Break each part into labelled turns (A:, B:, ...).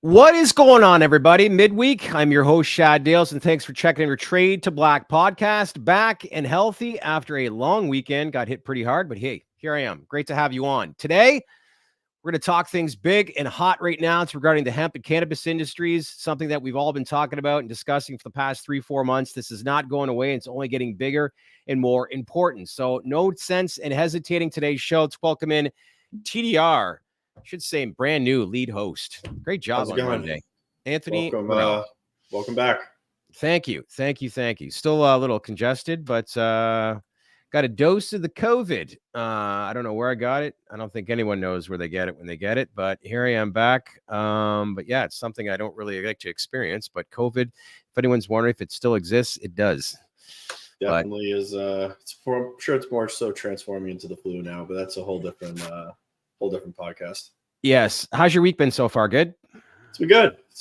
A: What is going on, everybody? Midweek, I'm your host, Shad Dales, and thanks for checking in your Trade to Black podcast. Back and healthy after a long weekend. Got hit pretty hard, but hey, here I am. Great to have you on. Today, we're going to talk things big and hot right now. It's regarding the hemp and cannabis industries, something that we've all been talking about and discussing for the past 3-4 months. This is not going away. It's only getting bigger and more important. So no sense in hesitating today's show. Let's welcome in TDR. Should say brand new lead host. Great job on Monday. Anthony.
B: Welcome back.
A: Thank you. Still a little congested, but got a dose of the COVID. I don't know where I got it. I don't think anyone knows where they get it when they get it, but here I am back. But yeah, it's something I don't really like to experience, but COVID, if anyone's wondering if it still exists, it does.
B: Definitely is. I'm sure it's more so transforming into the flu now, but that's a whole different podcast.
A: Yes. How's your week been so far? Good?
B: It's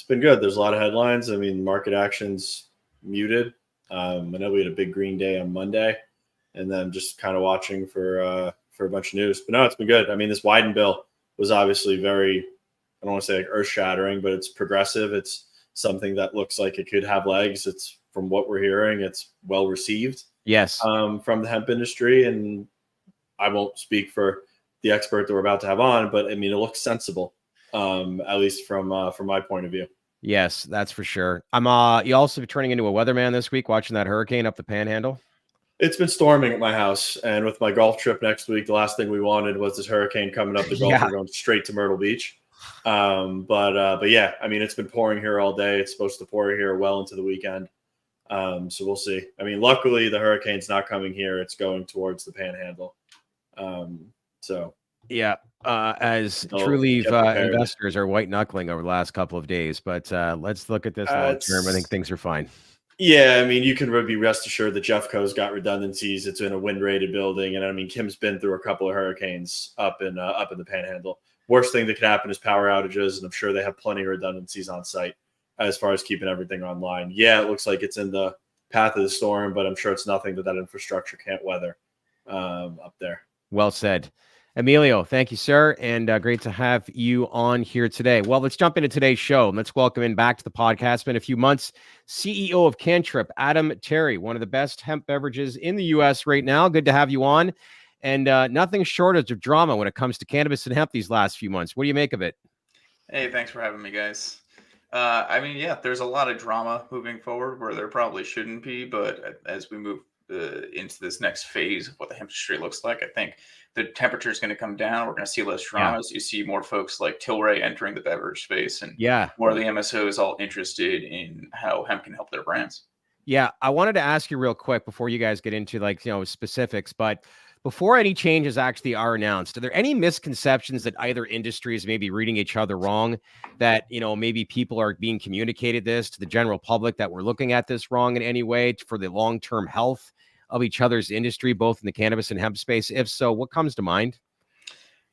B: been good. There's a lot of headlines. I mean, market action's muted. I know we had a big green day on Monday, and then just kind of watching for a bunch of news. But no, it's been good. I mean, this Wyden bill was obviously very, I don't want to say like earth-shattering, but it's progressive. It's something that looks like it could have legs. It's, from what we're hearing, it's well received.
A: Yes.
B: From the hemp industry, and I won't speak for the expert that we're about to have on, but I mean, it looks sensible, at least from my point of view.
A: Yes, that's for sure. You also be turning into a weatherman this week, watching that hurricane up the Panhandle.
B: It's been storming at my house, and with my golf trip next week, the last thing we wanted was this hurricane coming up the Gulf and going straight to Myrtle Beach. But yeah, I mean, it's been pouring here all day. It's supposed to pour here well into the weekend. So we'll see. I mean, luckily the hurricane's not coming here. It's going towards the Panhandle. So
A: yeah, as True Leave investors are white knuckling over the last couple of days, but let's look at this long term. I think things are fine.
B: Yeah, I mean, you can be rest assured that Jeffco's got redundancies. It's in a wind-rated building, and I mean, Kim's been through a couple of hurricanes up in the Panhandle. Worst thing that could happen is power outages, and I'm sure they have plenty of redundancies on site as far as keeping everything online. Yeah, it looks like it's in the path of the storm, but I'm sure it's nothing that infrastructure can't weather up there.
A: Well said. Emilio, thank you, sir, and great to have you on here today. Well, let's jump into today's show. Let's welcome in back to the podcast. It's been a few months. CEO of Cantrip, Adam Terry, one of the best hemp beverages in the U.S. right now. Good to have you on. And nothing shortage of drama when it comes to cannabis and hemp these last few months. What do you make of it?
C: Hey, thanks for having me, guys. I mean, yeah, there's a lot of drama moving forward where there probably shouldn't be, but as we move into this next phase of what the hemp industry looks like, I think the temperature is going to come down. We're going to see less dramas. You see more folks like Tilray entering the beverage space, and more of the MSOs all interested in how hemp can help their brands.
A: Yeah, I wanted to ask you real quick before you guys get into specifics, but before any changes actually are announced, are there any misconceptions that either industries may be reading each other wrong, that, maybe people are being communicated this to the general public, that we're looking at this wrong in any way for the long-term health of each other's industry, both in the cannabis and hemp space? If so, what comes to mind?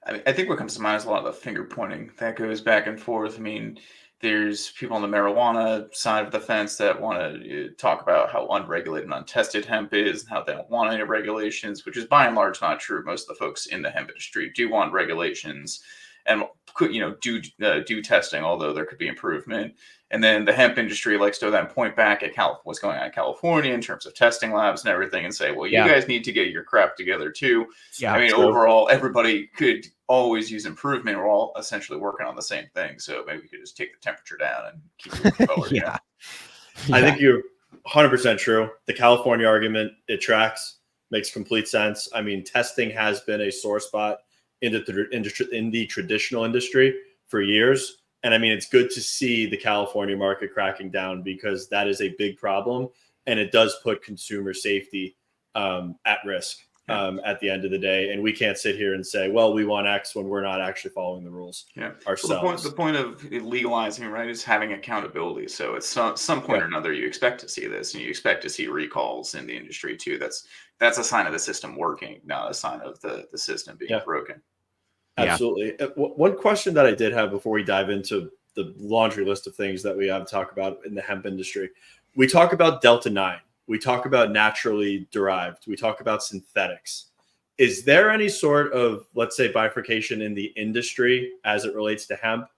C: I think what comes to mind is a lot of the finger pointing that goes back and forth. I mean, there's people on the marijuana side of the fence that want to talk about how unregulated and untested hemp is and how they don't want any regulations, which is by and large not true. Most of the folks in the hemp industry do want regulations and could, do testing, although there could be improvement. And then the hemp industry likes to then point back at what's going on in California in terms of testing labs and everything and say, well, you guys need to get your crap together too. Yeah, I mean, overall, everybody could always use improvement. We're all essentially working on the same thing. So maybe we could just take the temperature down and keep moving forward.
B: I think you're 100% true. The California argument, it tracks, makes complete sense. I mean, testing has been a sore spot in the traditional industry for years. And I mean, it's good to see the California market cracking down, because that is a big problem, and it does put consumer safety at risk at the end of the day. And we can't sit here and say, well, we want X when we're not actually following the rules ourselves.
C: Well, the point of legalizing, right, is having accountability. So at some point or another, you expect to see this, and you expect to see recalls in the industry too. That's a sign of the system working, not a sign of the system being broken.
B: Absolutely. One question that I did have before we dive into the laundry list of things that we have to talk about in the hemp industry, we talk about Delta-9. We talk about naturally derived. We talk about synthetics. Is there any sort of, let's say, bifurcation in the industry as it relates to hemp,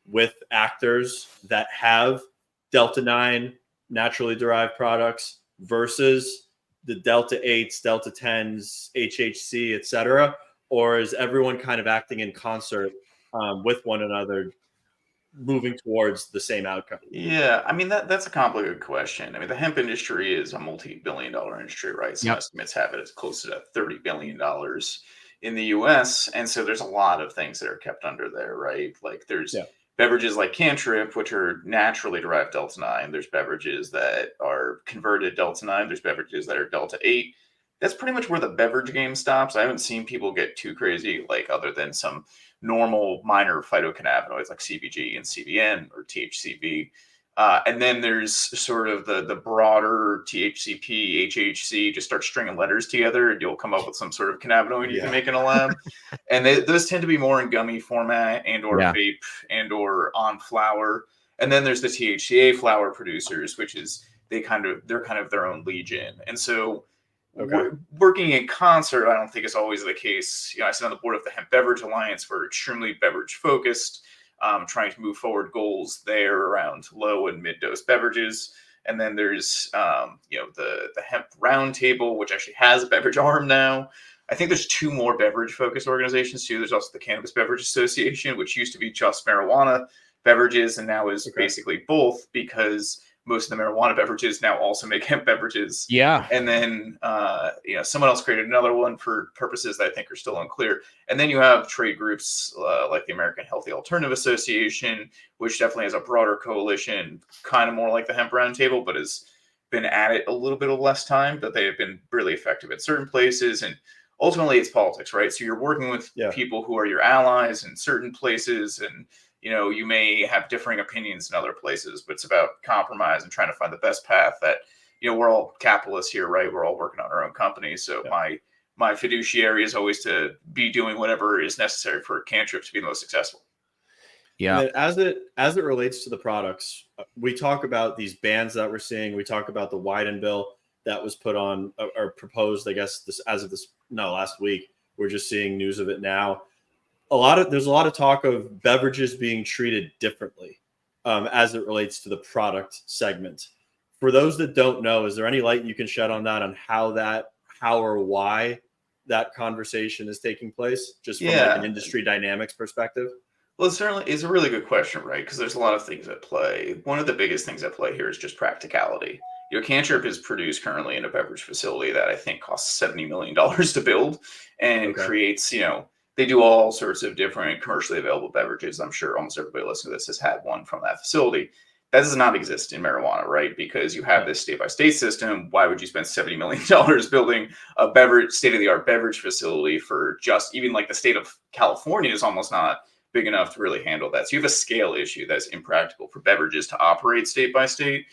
B: with actors that have Delta 9 naturally derived products versus the Delta 8s, Delta 10s, HHC, et cetera? Or is everyone kind of acting in concert with one another, moving towards the same outcome?
C: Yeah, I mean that's a complicated question. I mean, the hemp industry is a multi-billion-dollar industry, right? Some
A: Yep.
C: estimates have it as close to $30 billion in the U.S., and so there's a lot of things that are kept under there, right? Like there's beverages like Cantrip, which are naturally derived Delta 9. There's beverages that are converted Delta 9. There's beverages that are Delta 8. That's pretty much where the beverage game stops. I haven't seen people get too crazy, like other than some normal minor phytocannabinoids like CBG and CBN or THCV. And then there's sort of the broader THCP, HHC, just start stringing letters together and you'll come up with some sort of cannabinoid you can make in a lab. And those tend to be more in gummy format and or vape and or on flower. And then there's the THCA flower producers, which is they're kind of their own legion. And so working in concert, I don't think is always the case. You know, I sit on the board of the Hemp Beverage Alliance. We're extremely beverage focused, trying to move forward goals there around low and mid dose beverages. And then there's the Hemp Roundtable, which actually has a beverage arm now. I think there's two more beverage focused organizations too. There's also the Cannabis Beverage Association, which used to be just marijuana beverages and now is basically both, because most of the marijuana beverages now also make hemp beverages. Yeah. And then, someone else created another one for purposes that I think are still unclear. And then you have trade groups like the American Healthy Alternative Association, which definitely has a broader coalition, kind of more like the Hemp Roundtable, but has been at it a little bit of less time, but they have been really effective at certain places. And ultimately it's politics, right? So you're working with people who are your allies in certain places, and you may have differing opinions in other places, but it's about compromise and trying to find the best path that, we're all capitalists here, right? We're all working on our own companies. So my fiduciary is always to be doing whatever is necessary for Cantrip to be the most successful.
B: Yeah. And then as it relates to the products, we talk about these bans that we're seeing. We talk about the Wyden bill that was put on or proposed, I guess, last week. We're just seeing news of it now. There's a lot of talk of beverages being treated differently as it relates to the product segment. For those that don't know, is there any light you can shed on that, on how or why that conversation is taking place, just from like an industry dynamics perspective?
C: Well, it certainly is a really good question, right? Because there's a lot of things at play. One of the biggest things at play here is just practicality. Cantrip is produced currently in a beverage facility that I think costs $70 million to build and creates, they do all sorts of different commercially available beverages. I'm sure almost everybody listening to this has had one from that facility. That does not exist in marijuana, right? Because you have this state-by-state system. Why would you spend $70 million building a state-of-the-art beverage facility for just, even like the state of California is almost not big enough to really handle that. So you have a scale issue that's impractical for beverages to operate state by state.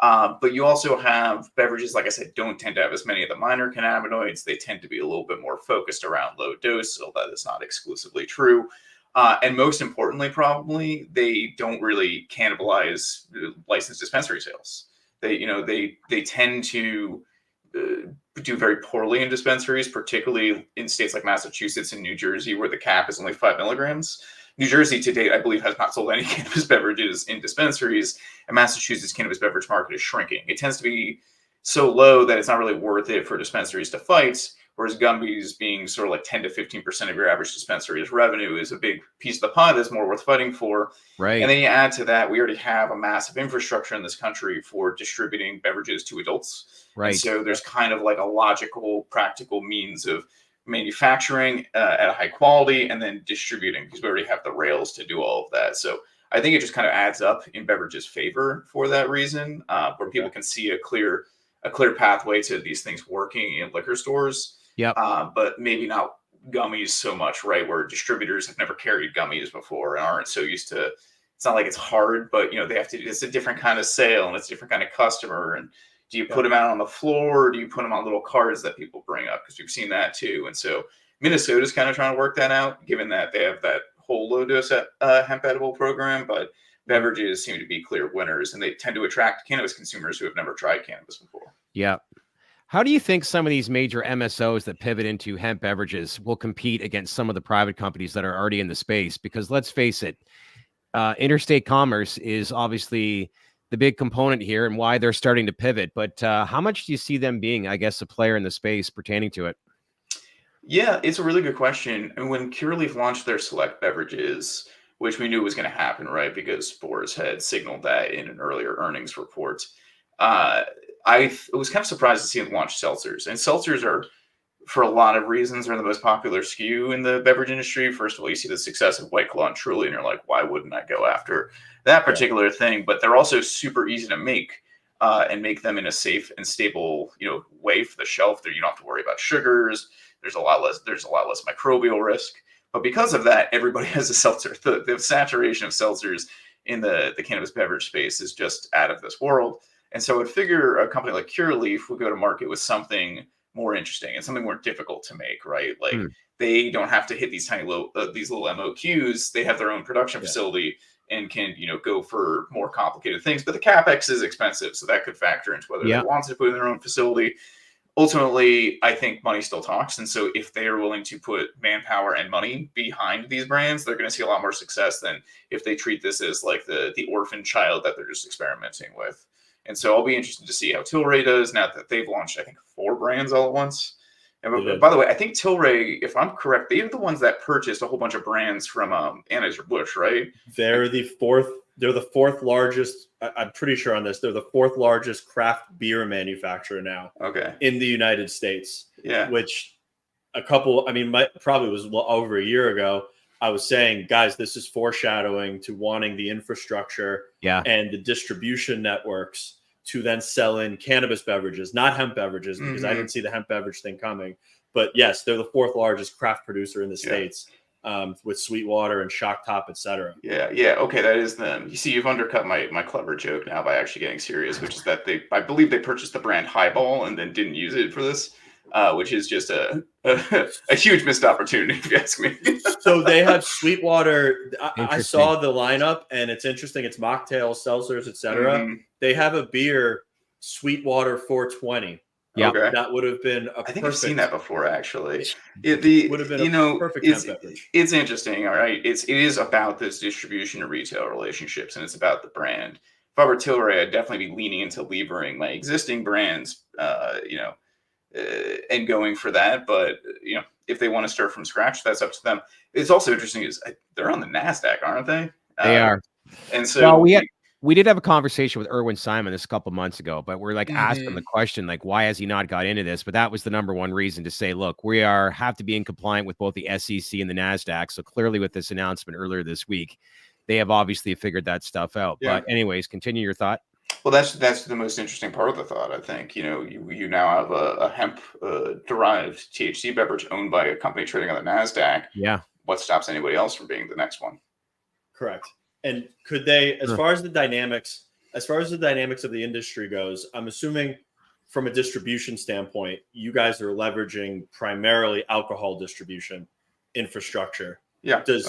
C: But you also have beverages, like I said, don't tend to have as many of the minor cannabinoids. They tend to be a little bit more focused around low dose, although that's not exclusively true. And most importantly, probably, they don't really cannibalize licensed dispensary sales. They tend to do very poorly in dispensaries, particularly in states like Massachusetts and New Jersey, where the cap is only 5 milligrams. New Jersey to date, I believe, has not sold any cannabis beverages in dispensaries, and Massachusetts' cannabis beverage market is shrinking. It tends to be so low that it's not really worth it for dispensaries to fight, whereas gummies, being sort of like 10 to 15% of your average dispensary's revenue, is a big piece of the pie that's more worth fighting for. Right. And then you add to that, we already have a massive infrastructure in this country for distributing beverages to adults. Right. And so there's kind of like a logical, practical means of manufacturing at a high quality and then distributing, because we already have the rails to do all of that. So I think it just kind of adds up in beverages' favor for that reason, where people can see a clear pathway to these things working in liquor stores. But maybe not gummies so much, right? Where distributors have never carried gummies before and aren't so used to. It's not like it's hard, but they have to. It's a different kind of sale and it's a different kind of customer. And do you put them out on the floor, or do you put them on little cards that people bring up? Because we've seen that too. And so Minnesota's kind of trying to work that out, given that they have that whole low dose hemp edible program. But beverages seem to be clear winners, and they tend to attract cannabis consumers who have never tried cannabis before. Yeah.
A: How do you think some of these major MSOs that pivot into hemp beverages will compete against some of the private companies that are already in the space? Because let's face it, interstate commerce is obviously the big component here and why they're starting to pivot. But how much do you see them being, I guess, a player in the space pertaining to it?
C: Yeah, it's a really good question. And when Curaleaf launched their select beverages, which we knew was going to happen, right? Because Boris had signaled that in an earlier earnings report. Uh, I was kind of surprised to see them launch seltzers. And seltzers are, for a lot of reasons, are the most popular SKU in the beverage industry. First of all, you see the success of White Claw and Truly, and you're like, why wouldn't I go after that particular thing? But they're also super easy to make. And make them in a safe and stable, way for the shelf. There, you don't have to worry about sugars. There's a lot less microbial risk. But because of that, everybody has a seltzer. The saturation of seltzers in the cannabis beverage space is just out of this world. And so I would figure a company like Curaleaf would go to market with something more interesting and something more difficult to make, right? Like they don't have to hit these little MOQs. They have their own production facility and can, go for more complicated things. But the CapEx is expensive, so that could factor into whether they want to put in their own facility. Ultimately, I think money still talks. And so if they are willing to put manpower and money behind these brands, they're going to see a lot more success than if they treat this as like the orphan child that they're just experimenting with. And so I'll be interested to see how Tilray does now that they've launched, I think, 4 brands all at once. And by the way, I think Tilray, if I'm correct, they're the ones that purchased a whole bunch of brands from Anheuser-Busch, right?
B: They're the fourth largest. I'm pretty sure on this. They're the 4th largest craft beer manufacturer now.
C: Okay.
B: In the United States.
C: Yeah.
B: Which probably was over a year ago. I was saying, guys, this is foreshadowing to wanting the infrastructure and the distribution networks to then sell in cannabis beverages, not hemp beverages, because I didn't see the hemp beverage thing coming. But yes, they're the 4th largest craft producer in the States, with Sweetwater and Shock Top, etc.
C: Yeah. Okay, that is them. You see, you've undercut my clever joke now by actually getting serious, which is that I believe they purchased the brand Highball and then didn't use it for this, which is just a huge missed opportunity, if you ask me.
B: So they have Sweetwater. I saw the lineup, and it's interesting. It's mocktails, seltzers, etc. They have a beer, Sweetwater 420.
A: Yeah,
C: okay.
B: That would have been a
C: I think I've seen that before, actually.
B: It would have been a perfect hemp beverage.
C: It's interesting, all right? It is about this distribution and retail relationships, and it's about the brand. If I were Tilray, I'd definitely be leaning into levering my existing brands, and going for that. But, if they want to start from scratch, that's up to them. It's also interesting is they're on the NASDAQ, aren't they?
A: They are.
C: And so
A: we did have a conversation with Erwin Simon this a couple months ago, but we're like asking the question, like, why has he not got into this? But that was the number one reason to say, look, we have to be in compliant with both the SEC and the NASDAQ. So clearly with this announcement earlier this week, they have obviously figured that stuff out. Yeah. But anyways, continue your thought.
C: Well, that's the most interesting part of the thought, I think. You now have a hemp derived THC beverage owned by a company trading on the NASDAQ.
A: Yeah.
C: What stops anybody else from being the next one?
B: Correct. And could they, as far as the dynamics of the industry goes, I'm assuming from a distribution standpoint, you guys are leveraging primarily alcohol distribution infrastructure.
C: Yeah.
B: Does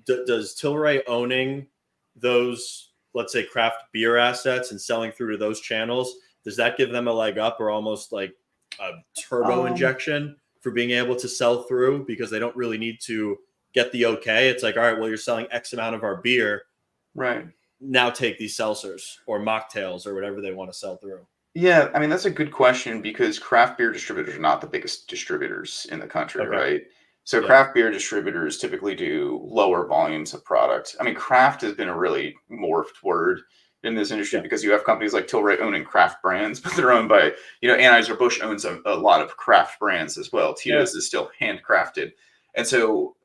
B: Tilray owning those, let's say, craft beer assets and selling through to those channels, does that give them a leg up or almost like a turbo injection for being able to sell through, because they don't really need to get the okay? It's like, all right, well, you're selling X amount of our beer.
C: Right.
B: Now take these seltzers or mocktails or whatever they want to sell through.
C: Yeah, I mean, that's a good question, because craft beer distributors are not the biggest distributors in the country, right? So craft beer distributors typically do lower volumes of product. I mean, craft has been a really morphed word in this industry because you have companies like Tilray owning craft brands, but they're owned by, Anheuser-Busch owns a lot of craft brands as well. Tito's is still handcrafted. And so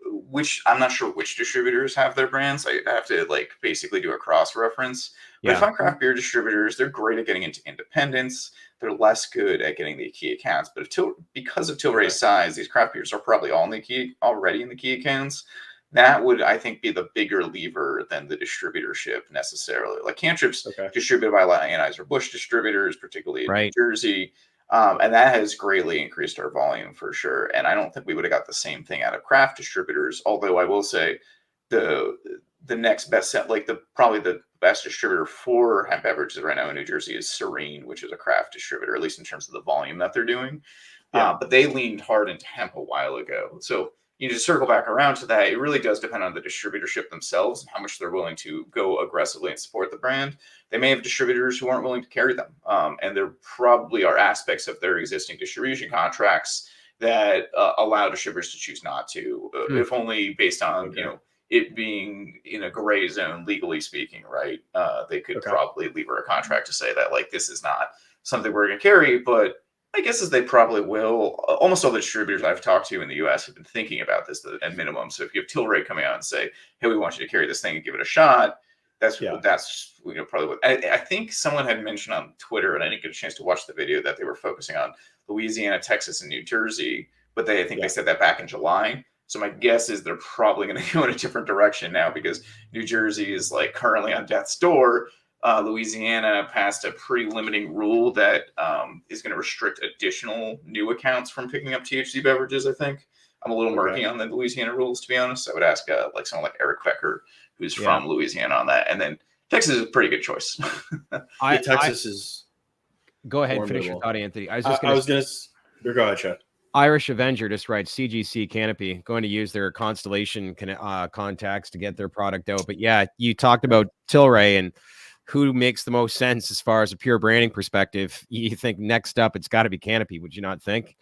C: I'm not sure which distributors have their brands. I have to basically do a cross reference. But if I'm craft beer distributors, they're great at getting into independents. They're less good at getting the key accounts. But because of Tilray's size, these craft beers are probably already in the key accounts. That would, I think, be the bigger lever than the distributorship necessarily. Like Cantrip's distributed by a lot of Anheuser-Busch distributors, particularly in New Jersey. And that has greatly increased our volume for sure. And I don't think we would have got the same thing out of craft distributors. Although I will say the next best set, probably the best distributor for hemp beverages right now in New Jersey is Serene, which is a craft distributor, at least in terms of the volume that they're doing. But they leaned hard into hemp a while ago. So, to circle back around to that, it really does depend on the distributorship themselves and how much they're willing to go aggressively and support the brand. They may have distributors who aren't willing to carry them. And there probably are aspects of their existing distribution contracts that allow distributors to choose not to, if only based on, it being in a gray zone, legally speaking, right? They could probably lever a contract to say that, like, this is not something we're going to carry, but my guess is they probably will. Almost all the distributors I've talked to in the U.S. have been thinking about this at minimum. So if you have Tilray coming out and say, "Hey, we want you to carry this thing and give it a shot," that's probably what I think someone had mentioned on Twitter, and I didn't get a chance to watch the video, that they were focusing on Louisiana, Texas, and New Jersey, but I think they said that back in July. So my guess is they're probably going to go in a different direction now, because New Jersey is like currently on death's door. Louisiana passed a pretty limiting rule that is going to restrict additional new accounts from picking up THC beverages, I think. I'm a little murky on the Louisiana rules, to be honest. I would ask like someone like Eric Becker, who's from Louisiana, on that. And then Texas is a pretty good choice.
B: Texas is...
A: Go ahead, finish your thought, Anthony.
B: I was going to... Go ahead, Chad.
A: Irish Avenger just writes, CGC Canopy going to use their Constellation contacts to get their product out. But yeah, you talked about Tilray and who makes the most sense as far as a pure branding perspective. You think next up it's got to be Canopy, would you not think?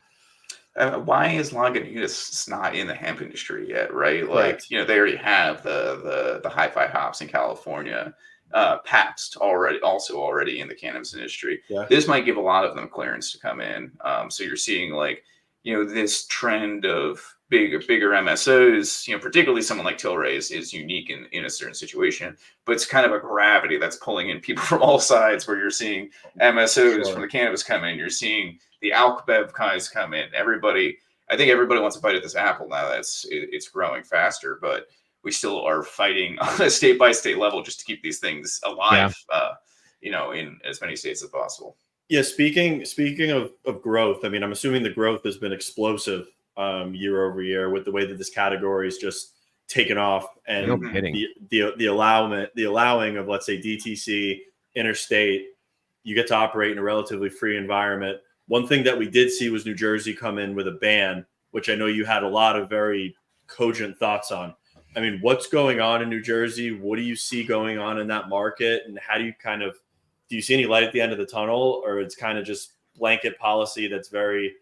C: Why is Lagunitas not in the hemp industry yet, right? Like, they already have the hi-fi hops in California. Pabst already in the cannabis industry. This might give a lot of them clearance to come in. So you're seeing, like, this trend of bigger MSOs, particularly someone like Tilray is unique in a certain situation, but it's kind of a gravity that's pulling in people from all sides, where you're seeing MSOs from the cannabis come in, you're seeing the alc bev guys come in. I think everybody wants a bite at this apple now. It's growing faster, but we still are fighting on a state by state level just to keep these things alive, in as many states as possible.
B: Yeah, speaking of growth, I mean, I'm assuming the growth has been explosive year over year with the way that this category is just taken off, and the allowing of, let's say, DTC, Interstate, you get to operate in a relatively free environment. One thing that we did see was New Jersey come in with a ban, which I know you had a lot of very cogent thoughts on. I mean, what's going on in New Jersey? What do you see going on in that market? And how do you see any light at the end of the tunnel, or it's kind of just blanket policy that's very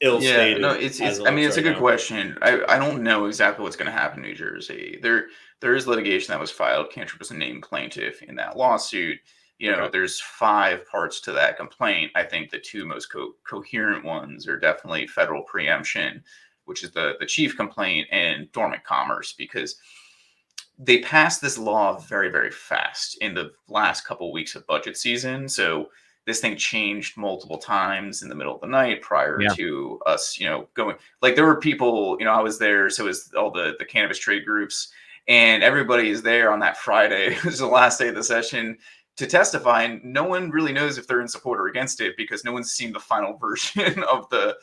B: ill-stated?
C: It's a good question. I don't know exactly what's going to happen in New Jersey. There is litigation that was filed. Cantrip was a named plaintiff in that lawsuit. There's 5 parts to that complaint. I think the 2 most coherent ones are definitely federal preemption, which is the chief complaint, and dormant commerce, because they passed this law very, very fast in the last couple of weeks of budget season. So this thing changed multiple times in the middle of the night prior to us, going. Like, there were people, I was there, so it was all the cannabis trade groups, and everybody is there on that Friday. It was the last day of the session to testify, and no one really knows if they're in support or against it, because no one's seen the final version of the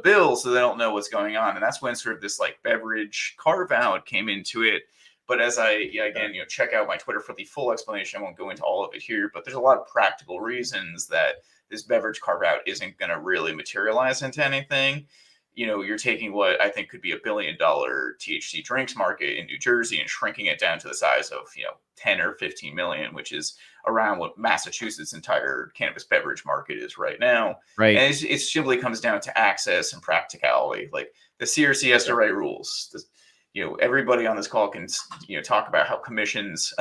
C: bill, so they don't know what's going on. And that's when sort of this, like, beverage carve out came into it. But as check out my Twitter for the full explanation. I won't go into all of it here, but there's a lot of practical reasons that this beverage carve out isn't going to really materialize into anything. You're taking what I think could be $1 billion THC drinks market in New Jersey and shrinking it down to the size of, 10 or 15 million, which is around what Massachusetts' entire cannabis beverage market is right now. Right. And it simply comes down to access and practicality. Like, the CRC has to write rules. Everybody on this call can, talk about how commissions,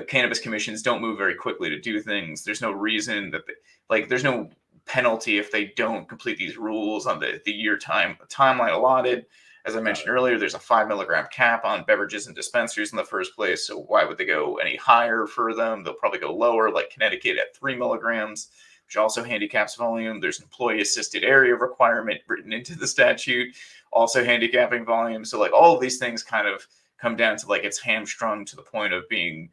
C: cannabis commissions don't move very quickly to do things. There's no reason that there's no penalty if they don't complete these rules on the year timeline allotted. As I mentioned earlier, there's a 5 milligram cap on beverages and dispensaries in the first place. So why would they go any higher for them? They'll probably go lower, like Connecticut at 3 milligrams, which also handicaps volume. There's an employee assisted area requirement written into the statute, also handicapping volume. So, like, all of these things kind of come down to, like, it's hamstrung to the point of being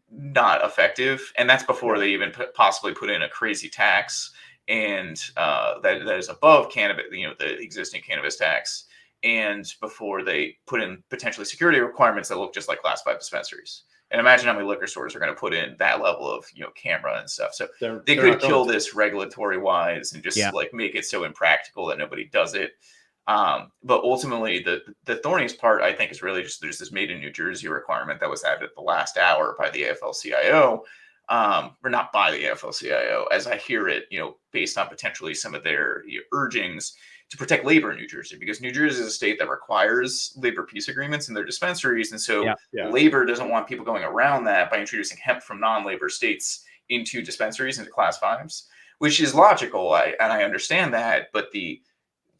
C: not effective. And that's before they even possibly put in a crazy tax, and that is above cannabis, the existing cannabis tax. and before they put in potentially security requirements that look just like Class 5 dispensaries. And imagine how many liquor stores are going to put in that level of, camera and stuff. So they could kill this regulatory wise and just like make it so impractical that nobody does it. But ultimately, the thorniest part, I think, is really just there's this made in New Jersey requirement that was added at the last hour by the AFL-CIO, or not by the AFL-CIO, as I hear it, based on potentially some of their urgings to protect labor in New Jersey, because New Jersey is a state that requires labor peace agreements in their dispensaries. And so labor doesn't want people going around that by introducing hemp from non-labor states into dispensaries, into Class 5s, which is logical. I understand that, but the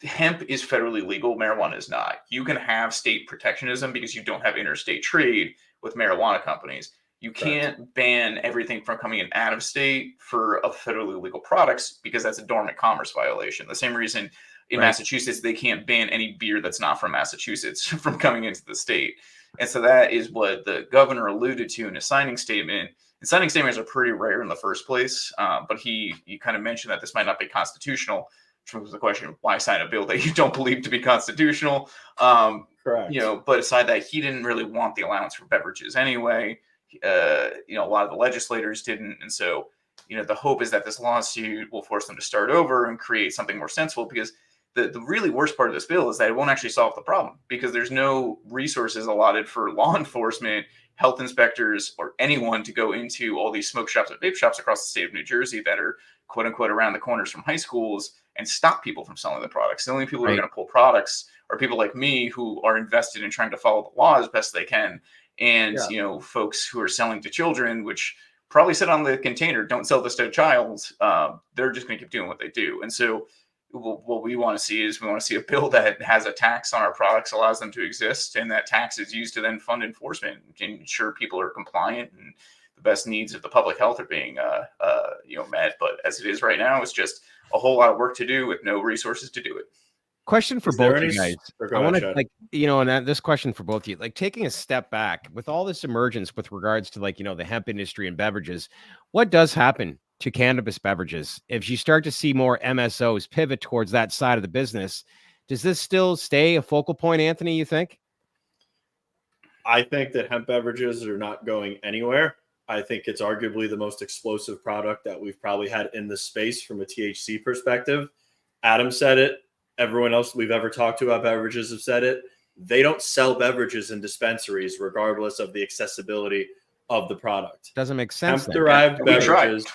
C: hemp is federally legal. Marijuana is not. You can have state protectionism because you don't have interstate trade with marijuana companies. You can't ban everything from coming in out of state for a federally legal products because that's a dormant commerce violation. The same reason in Massachusetts, they can't ban any beer that's not from Massachusetts from coming into the state. And so that is what the governor alluded to in his signing statement. And signing statements are pretty rare in the first place. But he kind of mentioned that this might not be constitutional, which was the question, why sign a bill that you don't believe to be constitutional?
B: Correct.
C: But aside that, he didn't really want the allowance for beverages anyway. A lot of the legislators didn't. And so, the hope is that this lawsuit will force them to start over and create something more sensible, because the really worst part of this bill is that it won't actually solve the problem, because there's no resources allotted for law enforcement, health inspectors, or anyone to go into all these smoke shops and vape shops across the state of New Jersey that are quote unquote around the corners from high schools and stop people from selling the products. The only people who are going to pull products are people like me who are invested in trying to follow the law as best they can. And, folks who are selling to children, which probably said on the container, don't sell this to a child. They're just going to keep doing what they do. And so what we want to see is we want to see a bill that has a tax on our products, allows them to exist, and that tax is used to then fund enforcement and ensure people are compliant and the best needs of the public health are being met. But as it is right now, it's just a whole lot of work to do with no resources to do it.
A: Question for both you guys. I want to this question for both of you, taking a step back with all this emergence with regards to the hemp industry and beverages, what does happen to cannabis beverages if you start to see more MSOs pivot towards that side of the business? Does this still stay a focal point, Anthony, you think?
B: I think that hemp beverages are not going anywhere. I think it's arguably the most explosive product that we've probably had in the space from a THC perspective. Adam said it. Everyone else we've ever talked to about beverages have said it. They don't sell beverages in dispensaries, regardless of the accessibility of the product.
A: Doesn't make sense.
B: Hemp-derived beverages.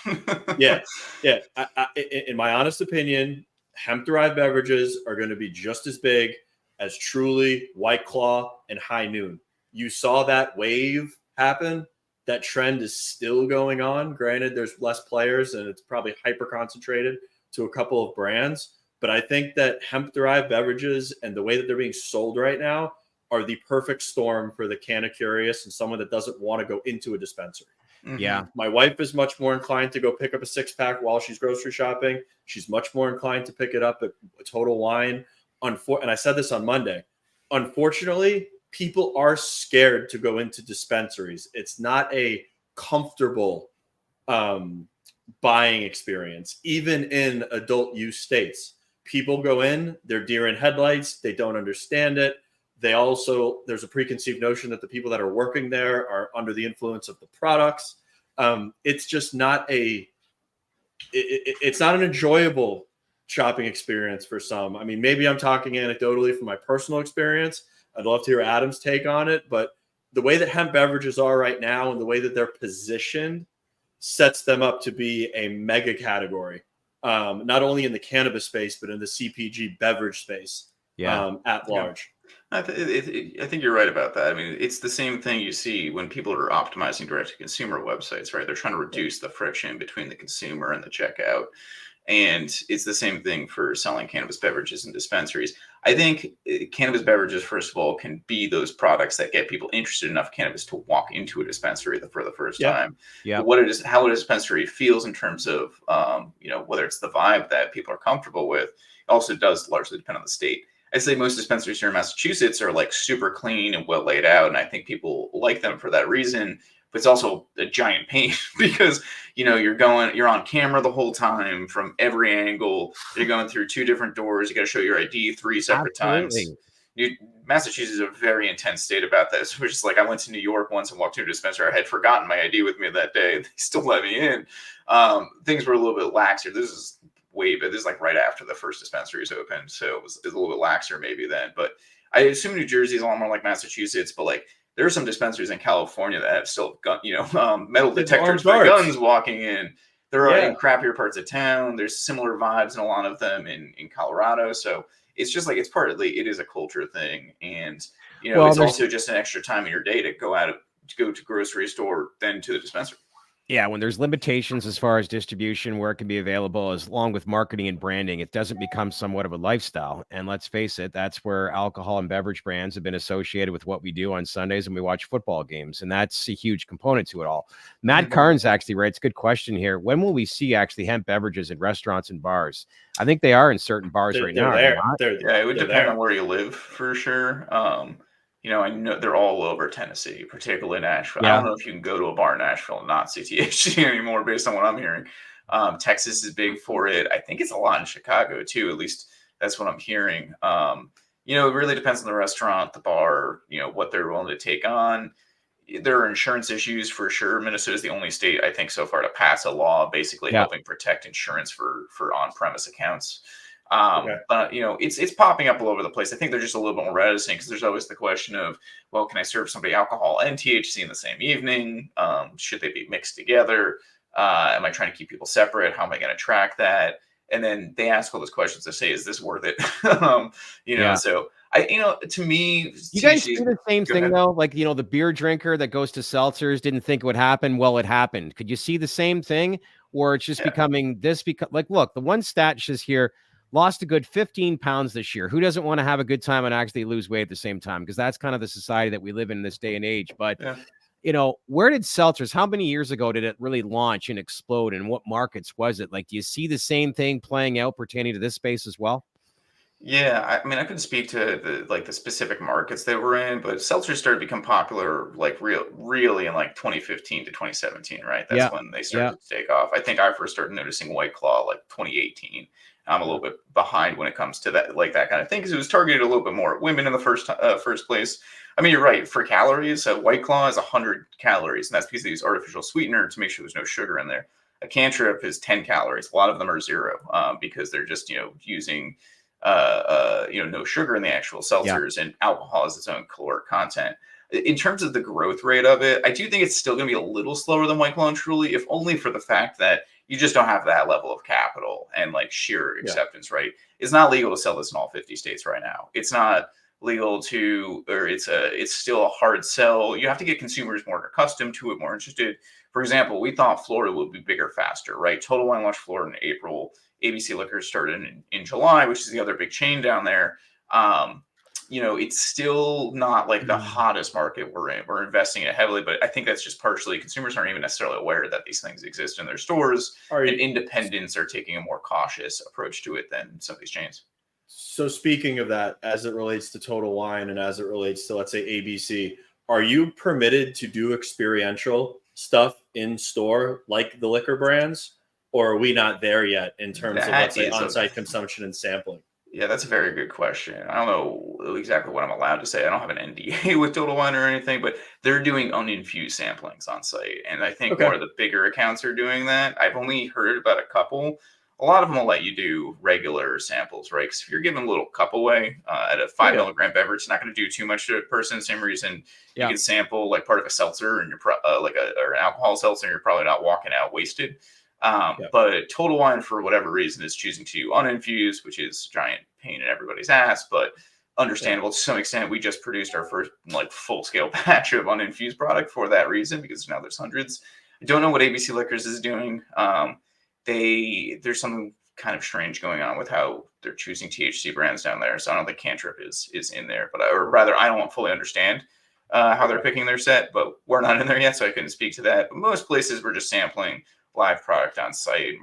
B: In my honest opinion, hemp-derived beverages are going to be just as big as Truly, White Claw, and High Noon. You saw that wave happen. That trend is still going on. Granted, there's less players and it's probably hyper concentrated to a couple of brands. But I think that hemp-derived beverages and the way that they're being sold right now are the perfect storm for the canna curious and someone that doesn't want to go into a dispensary.
C: Mm-hmm.
A: Yeah.
B: My wife is much more inclined to go pick up a 6-pack while she's grocery shopping. She's much more inclined to pick it up at Total Wine. And I said this on Monday. Unfortunately, people are scared to go into dispensaries. It's not a comfortable buying experience, even in adult use states. People go in, they're deer in headlights. They don't understand it. There's a preconceived notion that the people that are working there are under the influence of the products. It's just not it's not an enjoyable shopping experience for some. I mean, maybe I'm talking anecdotally from my personal experience. I'd love to hear Adam's take on it, but the way that hemp beverages are right now and the way that they're positioned sets them up to be a mega category, not only in the cannabis space, but in the CPG beverage space at large.
C: I think you're right about that. I mean, it's the same thing you see when people are optimizing direct-to-consumer websites, right? They're trying to reduce the friction between the consumer and the checkout. And it's the same thing for selling cannabis beverages in dispensaries. I think cannabis beverages, first of all, can be those products that get people interested enough in cannabis to walk into a dispensary for the first time.
A: Yeah.
C: How a dispensary feels in terms of, whether it's the vibe that people are comfortable with, also does largely depend on the state. I'd say most dispensaries here in Massachusetts are super clean and well laid out. And I think people like them for that reason. But it's also a giant pain because, you're on camera the whole time from every angle. You're going through 2 different doors. You got to show your ID 3 separate times. Massachusetts is a very intense state about this. Which is like, I went to New York once and walked into a dispensary. I had forgotten my ID with me that day. They still let me in. Things were a little bit laxer. This is like right after the first dispensaries opened, so it was a little bit laxer maybe then. But I assume New Jersey is a lot more like Massachusetts. But like, there are some dispensaries in California that have still gun, metal detectors for guns walking in. There are in crappier parts of town. There's similar vibes in a lot of them in Colorado. So it's just like, it is a culture thing. And, it's also just an extra time in your day to go to grocery store, then to the dispensary.
A: Yeah, when there's limitations as far as distribution, where it can be available, as long with marketing and branding, it doesn't become somewhat of a lifestyle. And let's face it, that's where alcohol and beverage brands have been associated with what we do on Sundays when we watch football games. And that's a huge component to it all. Matt Carnes actually writes, good question here. When will we see actually hemp beverages in restaurants and bars? I think they are in certain bars right now.
C: It would depend on where you live for sure. I know they're all over Tennessee, particularly Nashville. Yeah. I don't know if you can go to a bar in Nashville and not see THC anymore, based on what I'm hearing. Texas is big for it. I think it's a lot in Chicago too. At least that's what I'm hearing. It really depends on the restaurant, the bar, what they're willing to take on. There are insurance issues for sure. Minnesota is the only state, I think, so far to pass a law basically helping protect insurance for on-premise accounts. But it's popping up all over the place. I think they're just a little bit more reticent because there's always the question of, well, can I serve somebody alcohol and THC in the same evening? Should they be mixed together? Am I trying to keep people separate? How am I going to track that? And then they ask all those questions to say, is this worth it? So to me,
A: you guys do the same thing though. Like, the beer drinker that goes to seltzers didn't think it would happen. Well, it happened. Could you see the same thing? Or it's just becoming this, like, look, the one stat says here, lost a good 15 pounds this year. Who doesn't want to have a good time and actually lose weight at the same time? Because that's kind of the society that we live in this day and age. But, where did seltzers, how many years ago did it really launch and explode? And what markets was it? Like, do you see the same thing playing out pertaining to this space as well?
C: Yeah, I mean, I couldn't speak to the specific markets they were in, but seltzers started to become popular like really in like 2015 to 2017, right? That's when they started to take off. I think I first started noticing White Claw like 2018. I'm a little bit behind when it comes to that, like that kind of thing, because it was targeted a little bit more at women in the first place. I mean, you're right. For calories, White Claw is 100 calories, and that's because they use artificial sweetener to make sure there's no sugar in there. A Cantrip is 10 calories. A lot of them are 0 because they're just using no sugar in the actual seltzers, and alcohol has its own caloric content. In terms of the growth rate of it, I do think it's still going to be a little slower than White Claw and Truly, if only for the fact that you just don't have that level of capital and like sheer acceptance, right? It's not legal to sell this in all 50 states right now. It's not legal it's still a hard sell. You have to get consumers more accustomed to it, more interested. For example, we thought Florida would be bigger faster, right? Total Wine launched Florida in April. ABC Liquors started in July, which is the other big chain down there. It's still not like the hottest market we're in. We're investing in it heavily, but I think that's just partially consumers aren't even necessarily aware that these things exist in their stores, and independents are taking a more cautious approach to it than some of these chains.
B: So speaking of that, as it relates to Total Wine and as it relates to, let's say, ABC, are you permitted to do experiential stuff in store like the liquor brands, or are we not there yet in terms of, let's say, on-site consumption and sampling?
C: Yeah, that's a very good question. I don't know exactly what I'm allowed to say. I don't have an NDA with Total Wine or anything, but they're doing uninfused samplings on site. And I think more of the bigger accounts are doing that. I've only heard about a couple. A lot of them will let you do regular samples, right? Because if you're giving a little cup away at a 5 milligram beverage, it's not going to do too much to a person. Same reason you can sample like part of a seltzer and you're or an alcohol seltzer, and you're probably not walking out wasted. But Total Wine, for whatever reason, is choosing to uninfuse, which is a giant pain in everybody's ass, but understandable to some extent. We just produced our first full-scale batch of uninfused product for that reason, because now there's hundreds. I don't know what ABC Liquors is doing. There's something kind of strange going on with how they're choosing THC brands down there. So I don't think Cantrip is in there, or rather, I don't fully understand how they're picking their set, but we're not in there yet, so I couldn't speak to that. But most places we're just sampling live product on site.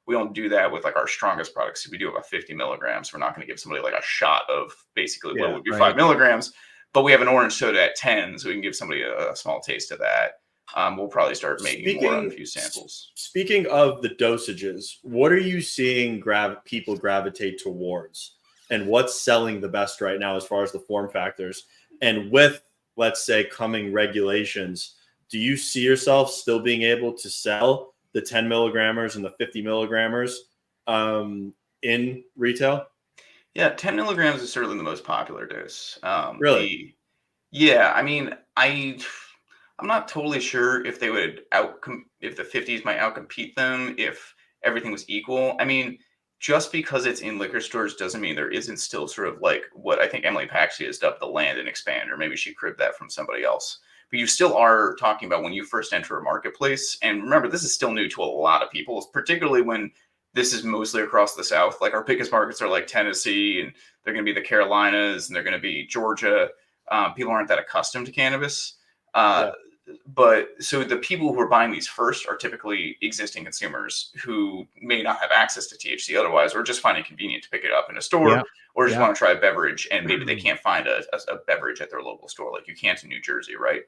C: We don't do that with like our strongest products. We do about 50 milligrams. We're not going to give somebody like a shot of basically what would be 5 milligrams, but we have an orange soda at 10, so we can give somebody a small taste of that. We'll probably start making more uninfused samples. Speaking
B: of the dosages, what are you seeing people gravitate towards? and what's selling the best right now as far as the form factors. And with, let's say, coming regulations, do you see yourself still being able to sell the 10 milligrammers and the 50 milligrammers in retail?
C: Yeah, 10 milligrams is certainly the most popular dose.
B: Really?
C: Yeah, I mean, I'm not totally sure if they would if the 50s might outcompete them if everything was equal. I mean, just because it's in liquor stores doesn't mean there isn't still sort of like what I think Emily Paxi has dubbed the land and expand, or maybe she cribbed that from somebody else. But you still are talking about when you first enter a marketplace. And remember, this is still new to a lot of people, particularly when this is mostly across the South. Like our biggest markets are like Tennessee, and they're going to be the Carolinas, and they're going to be Georgia. People aren't that accustomed to cannabis. But so the people who are buying these first are typically existing consumers who may not have access to THC otherwise, or just find it convenient to pick it up in a store, or just want to try a beverage, and maybe they can't find a beverage at their local store, like you can't in New Jersey, right?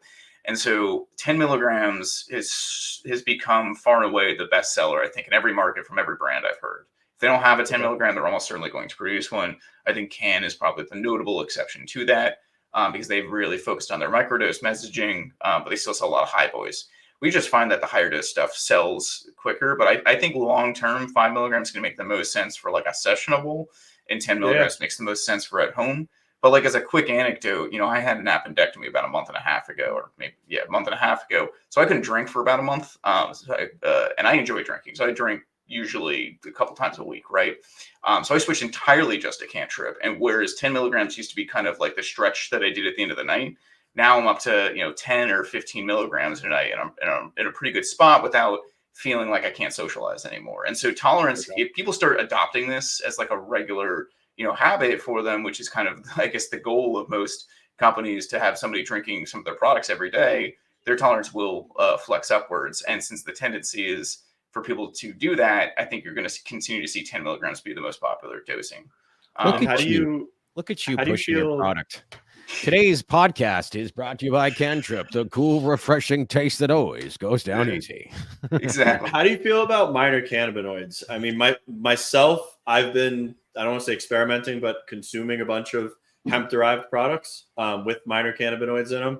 C: And so 10 milligrams has become far and away the best seller, I think, in every market from every brand I've heard. If they don't have a 10 milligram, they're almost certainly going to produce one. I think Can is probably the notable exception to that. Because they've really focused on their microdose messaging, but they still sell a lot of high boys. We just find that the higher dose stuff sells quicker, but I think long-term, 5 milligrams is going to make the most sense for like a sessionable, and 10 milligrams makes the most sense for at home. But like as a quick anecdote, I had an appendectomy about a month and a half ago, or maybe, a month and a half ago. So I couldn't drink for about a month, and I enjoy drinking. So I drink usually a couple times a week, right? So I switched entirely just to Cantrip, and whereas 10 milligrams used to be kind of like the stretch that I did at the end of the night, now I'm up to 10 or 15 milligrams a night, and I'm in a pretty good spot without feeling like I can't socialize anymore. And so tolerance, if people start adopting this as like a regular habit for them, which is kind of, I guess, the goal of most companies, to have somebody drinking some of their products every day, their tolerance will flex upwards. And since the tendency is for people to do that, I think you're going to continue to see 10 milligrams be the most popular dosing.
A: Look at you pushing your product. Today's podcast is brought to you by Cantrip, the cool, refreshing taste that always goes down easy.
C: Exactly.
B: How do you feel about minor cannabinoids? I mean, myself, I've been, I don't want to say experimenting, but consuming a bunch of hemp-derived products with minor cannabinoids in them.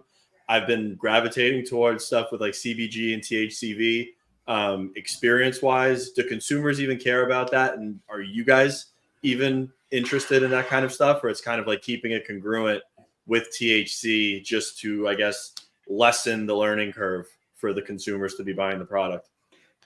B: I've been gravitating towards stuff with like CBG and THCV. Experience-wise, do consumers even care about that? And are you guys even interested in that kind of stuff? Or it's kind of like keeping it congruent with THC just to, I guess, lessen the learning curve for the consumers to be buying the product?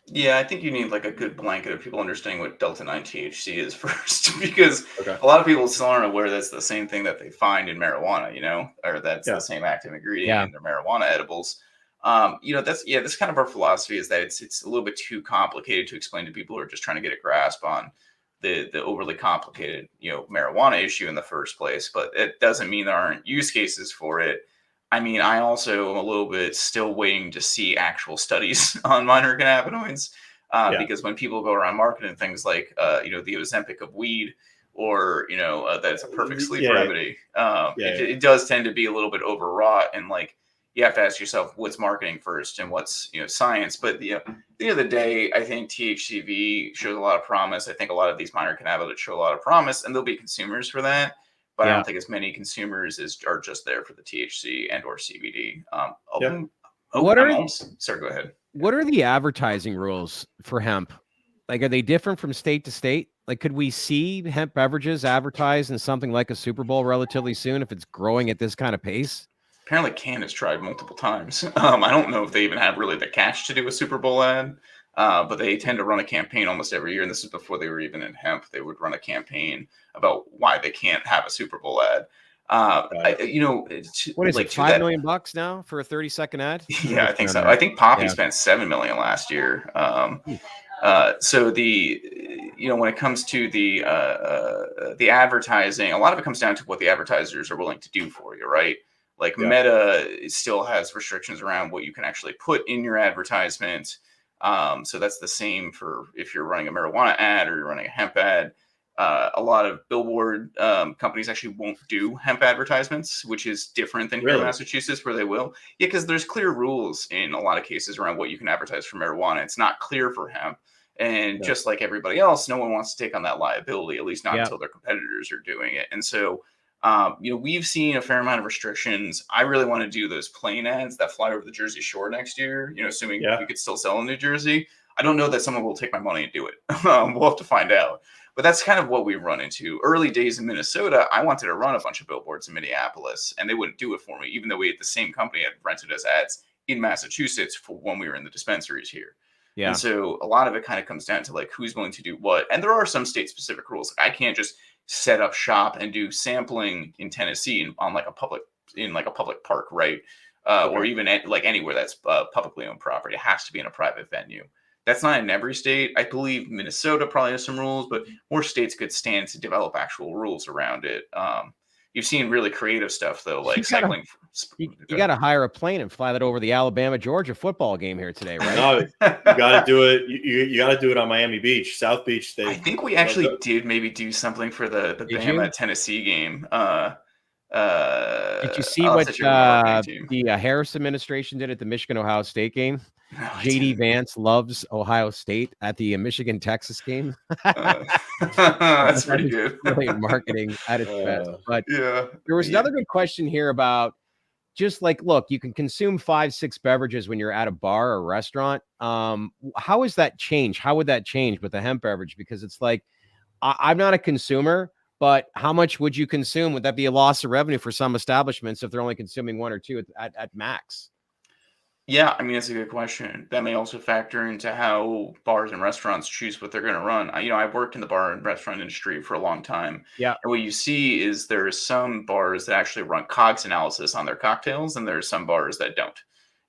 C: Yeah, I think you need like a good blanket of people understanding what Delta-9 THC is first, because a lot of people still aren't aware that's the same thing that they find in marijuana, or that's the same active ingredient in their marijuana edibles. That's kind of our philosophy, is that it's a little bit too complicated to explain to people who are just trying to get a grasp on the overly complicated, marijuana issue in the first place. But it doesn't mean there aren't use cases for it. I mean, I also am a little bit still waiting to see actual studies on minor cannabinoids, because when people go around marketing things like, the Ozempic of weed, or, that it's a perfect sleep remedy, it does tend to be a little bit overwrought, and like, you have to ask yourself what's marketing first and what's science. But at the end of the day, I think THCV shows a lot of promise. I think a lot of these minor cannabinoids show a lot of promise, and there'll be consumers for that. But I don't think as many consumers are just there for the THC and or CBD. Sorry, go ahead.
A: What are the advertising rules for hemp? Like, are they different from state to state? Like, could we see hemp beverages advertised in something like a Super Bowl relatively soon if it's growing at this kind of pace?
C: Apparently Can has tried multiple times. I don't know if they even have really the cash to do a Super Bowl ad, but they tend to run a campaign almost every year. And this is before they were even in hemp. They would run a campaign about why they can't have a Super Bowl ad.
A: What is like $5 million now for a 30-second ad?
C: Yeah, I think so. I think Poppy spent $7 million last year. So when it comes to the advertising, a lot of it comes down to what the advertisers are willing to do for you, right? Like Meta still has restrictions around what you can actually put in your advertisement. So that's the same for if you're running a marijuana ad or you're running a hemp ad. A lot of billboard companies actually won't do hemp advertisements, which is different than here in Massachusetts, where they will. Yeah, because there's clear rules in a lot of cases around what you can advertise for marijuana. It's not clear for hemp. And just like everybody else, no one wants to take on that liability, at least not until their competitors are doing it. And so, we've seen a fair amount of restrictions. I really want to do those plane ads that fly over the Jersey Shore next year, assuming we could still sell in New Jersey. I don't know that someone will take my money and do it. We'll have to find out. But that's kind of what we run into. Early days in Minnesota, I wanted to run a bunch of billboards in Minneapolis, and they wouldn't do it for me, even though we had the same company had rented us ads in Massachusetts for when we were in the dispensaries here. Yeah. And so a lot of it kind of comes down to like who's willing to do what. And there are some state specific rules. Like I can't just set up shop and do sampling in Tennessee on like a public park, right? Or even like anywhere that's publicly owned property. It has to be in a private venue. That's not in every state. I believe Minnesota probably has some rules, but more states could stand to develop actual rules around it. You've seen really creative stuff though, like cycling.
A: You got to hire a plane and fly that over the Alabama-Georgia football game here today, right?
B: No, you got to do it. You got to do it on Miami Beach, South Beach.
C: I think we actually did maybe do something for the Bama Tennessee game.
A: Did you see what the Harris administration did at the Michigan-Ohio State game? No, JD Vance loves Ohio State at the Michigan-Texas game.
C: That's pretty good.
A: Really marketing at its best. But there was another good question here about just like, look, you can consume 5-6 beverages when you're at a bar or restaurant. How is that change? How would that change with the hemp beverage? Because it's like, I'm not a consumer, but how much would you consume? Would that be a loss of revenue for some establishments if they're only consuming 1 or 2 at max?
C: Yeah, I mean, that's a good question. That may also factor into how bars and restaurants choose what they're going to run. I've worked in the bar and restaurant industry for a long time. Yeah. And what you see is there are some bars that actually run COGS analysis on their cocktails, and there are some bars that don't.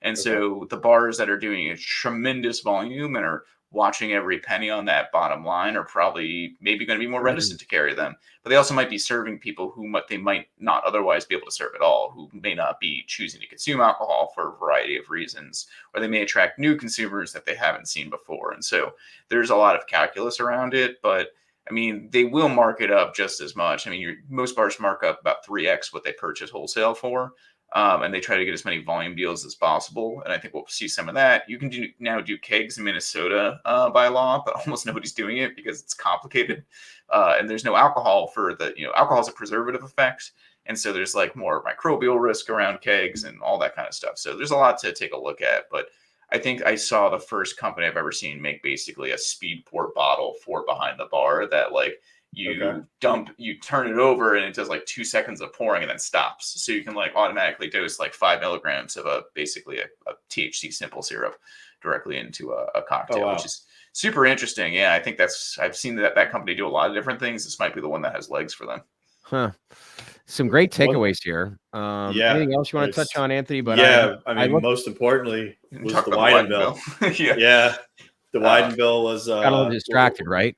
C: And so the bars that are doing a tremendous volume and are watching every penny on that bottom line are probably maybe going to be more reticent to carry them. But they also might be serving people who they might not otherwise be able to serve at all, who may not be choosing to consume alcohol for a variety of reasons, or they may attract new consumers that they haven't seen before. And so there's a lot of calculus around it, but I mean, they will mark it up just as much. I mean, most bars mark up about 3x what they purchase wholesale for. And they try to get as many volume deals as possible. And I think we'll see some of that. You can now do kegs in Minnesota by law, but almost nobody's doing it because it's complicated. And there's no alcohol for alcohol has a preservative effect. And so there's like more microbial risk around kegs and all that kind of stuff. So there's a lot to take a look at. But I think I saw the first company I've ever seen make basically a speed pour bottle for behind the bar that you turn it over and it does like 2 seconds of pouring and then stops. So you can like automatically dose like 5 milligrams of basically a THC simple syrup directly into a cocktail, which is super interesting. Yeah, I think I've seen that company do a lot of different things. This might be the one that has legs for them.
A: Huh. Some great takeaways here. Anything else you want to touch on, Anthony? But
B: most importantly was the Wyden bill. The Wyden bill was
A: got a little distracted, right?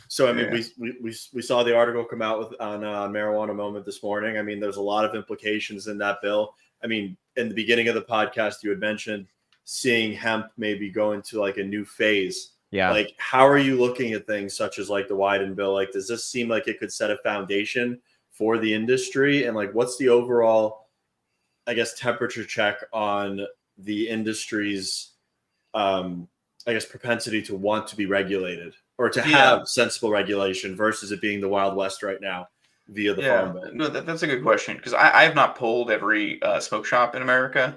B: So, I mean, we saw the article come out on Marijuana Moment this morning. I mean, there's a lot of implications in that bill. I mean, in the beginning of the podcast, you had mentioned seeing hemp maybe go into like a new phase. Yeah. Like, how are you looking at things such as like the Wyden bill? Like, does this seem like it could set a foundation for the industry? And like, what's the overall, I guess, temperature check on the industry's, propensity to want to be regulated? Or to have sensible regulation versus it being the Wild West right now via the Farm Bill?
C: No, that's a good question because I have not polled every smoke shop in America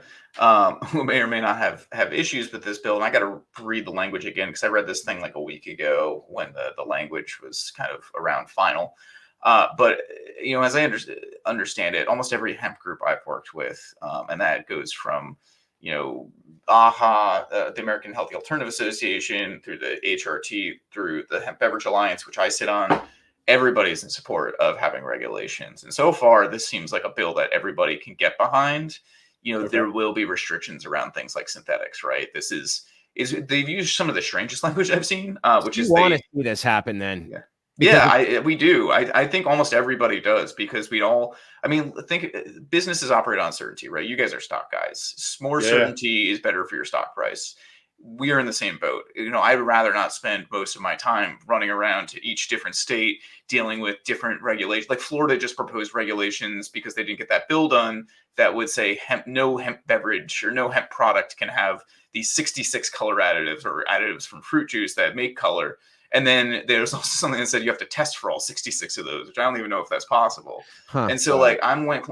C: who may or may not have issues with this bill. And I got to read the language again because I read this thing like a week ago when the language was kind of around final. But, as I understand it, almost every hemp group I've worked with, and that goes from AHA, the American Healthy Alternative Association, through the HRT, through the Hemp Beverage Alliance, which I sit on, everybody's in support of having regulations. And so far, this seems like a bill that everybody can get behind. There will be restrictions around things like synthetics, right? This is they've used some of the strangest language I've seen, which is
A: want to see this happen then.
C: Yeah. We do. I think almost everybody does because think businesses operate on certainty, right? You guys are stock guys. More certainty is better for your stock price. we are in the same boat. I'd rather not spend most of my time running around to each different state dealing with different regulations. Like Florida just proposed regulations because they didn't get that bill done that would say no hemp beverage or no hemp product can have these 66 color additives or additives from fruit juice that make color. And then there's also something that said you have to test for all 66 of those, which I don't even know if that's possible. And so like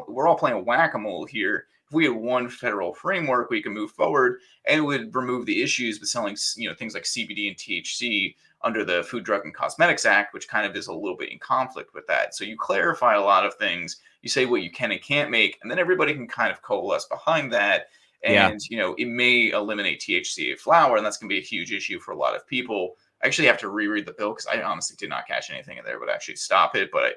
C: we're all playing whack-a-mole here. If we had one federal framework, we can move forward and it would remove the issues with selling, things like CBD and THC under the Food, Drug, and Cosmetics Act, which kind of is a little bit in conflict with that. So you clarify a lot of things, you say what you can and can't make, and then everybody can kind of coalesce behind that. And, it may eliminate THCA flower, and that's going to be a huge issue for a lot of people. I actually have to reread the bill because I honestly did not catch anything in there that would actually stop it. But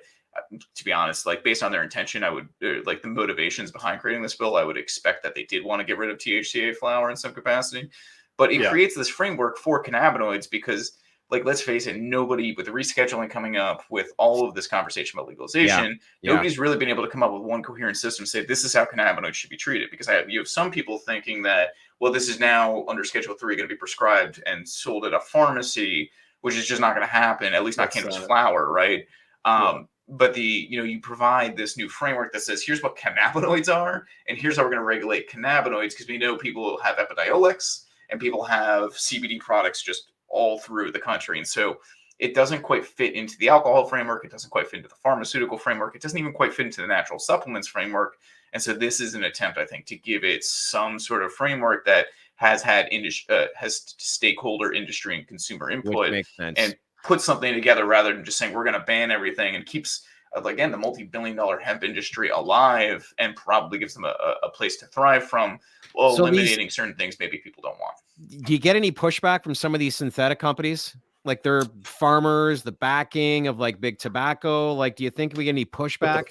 C: to be honest, like based on their intention, I would like the motivations behind creating this bill. I would expect that they did want to get rid of THCA flower in some capacity, but it creates this framework for cannabinoids because, like, let's face it, nobody with the rescheduling coming up with all of this conversation about legalization, nobody's really been able to come up with one coherent system to say this is how cannabinoids should be treated. Because you have some people thinking that, well, this is now under Schedule 3 going to be prescribed and sold at a pharmacy, which is just not going to happen, at least not cannabis flower, right? But you provide this new framework that says, here's what cannabinoids are, and here's how we're going to regulate cannabinoids, because we know people have Epidiolex and people have CBD products just all through the country. And so it doesn't quite fit into the alcohol framework. It doesn't quite fit into the pharmaceutical framework. It doesn't even quite fit into the natural supplements framework. And so this is an attempt, I think, to give it some sort of framework that has had has stakeholder industry and consumer input.
A: Which makes sense.
C: And put something together rather than just saying we're going to ban everything, and keeps, again, the multi-billion-dollar hemp industry alive and probably gives them a place to thrive from, while eliminating certain things maybe people don't want.
A: Do you get any pushback from some of these synthetic companies? Like their farmers, the backing of like big tobacco? Like, do you think we get any pushback?
B: But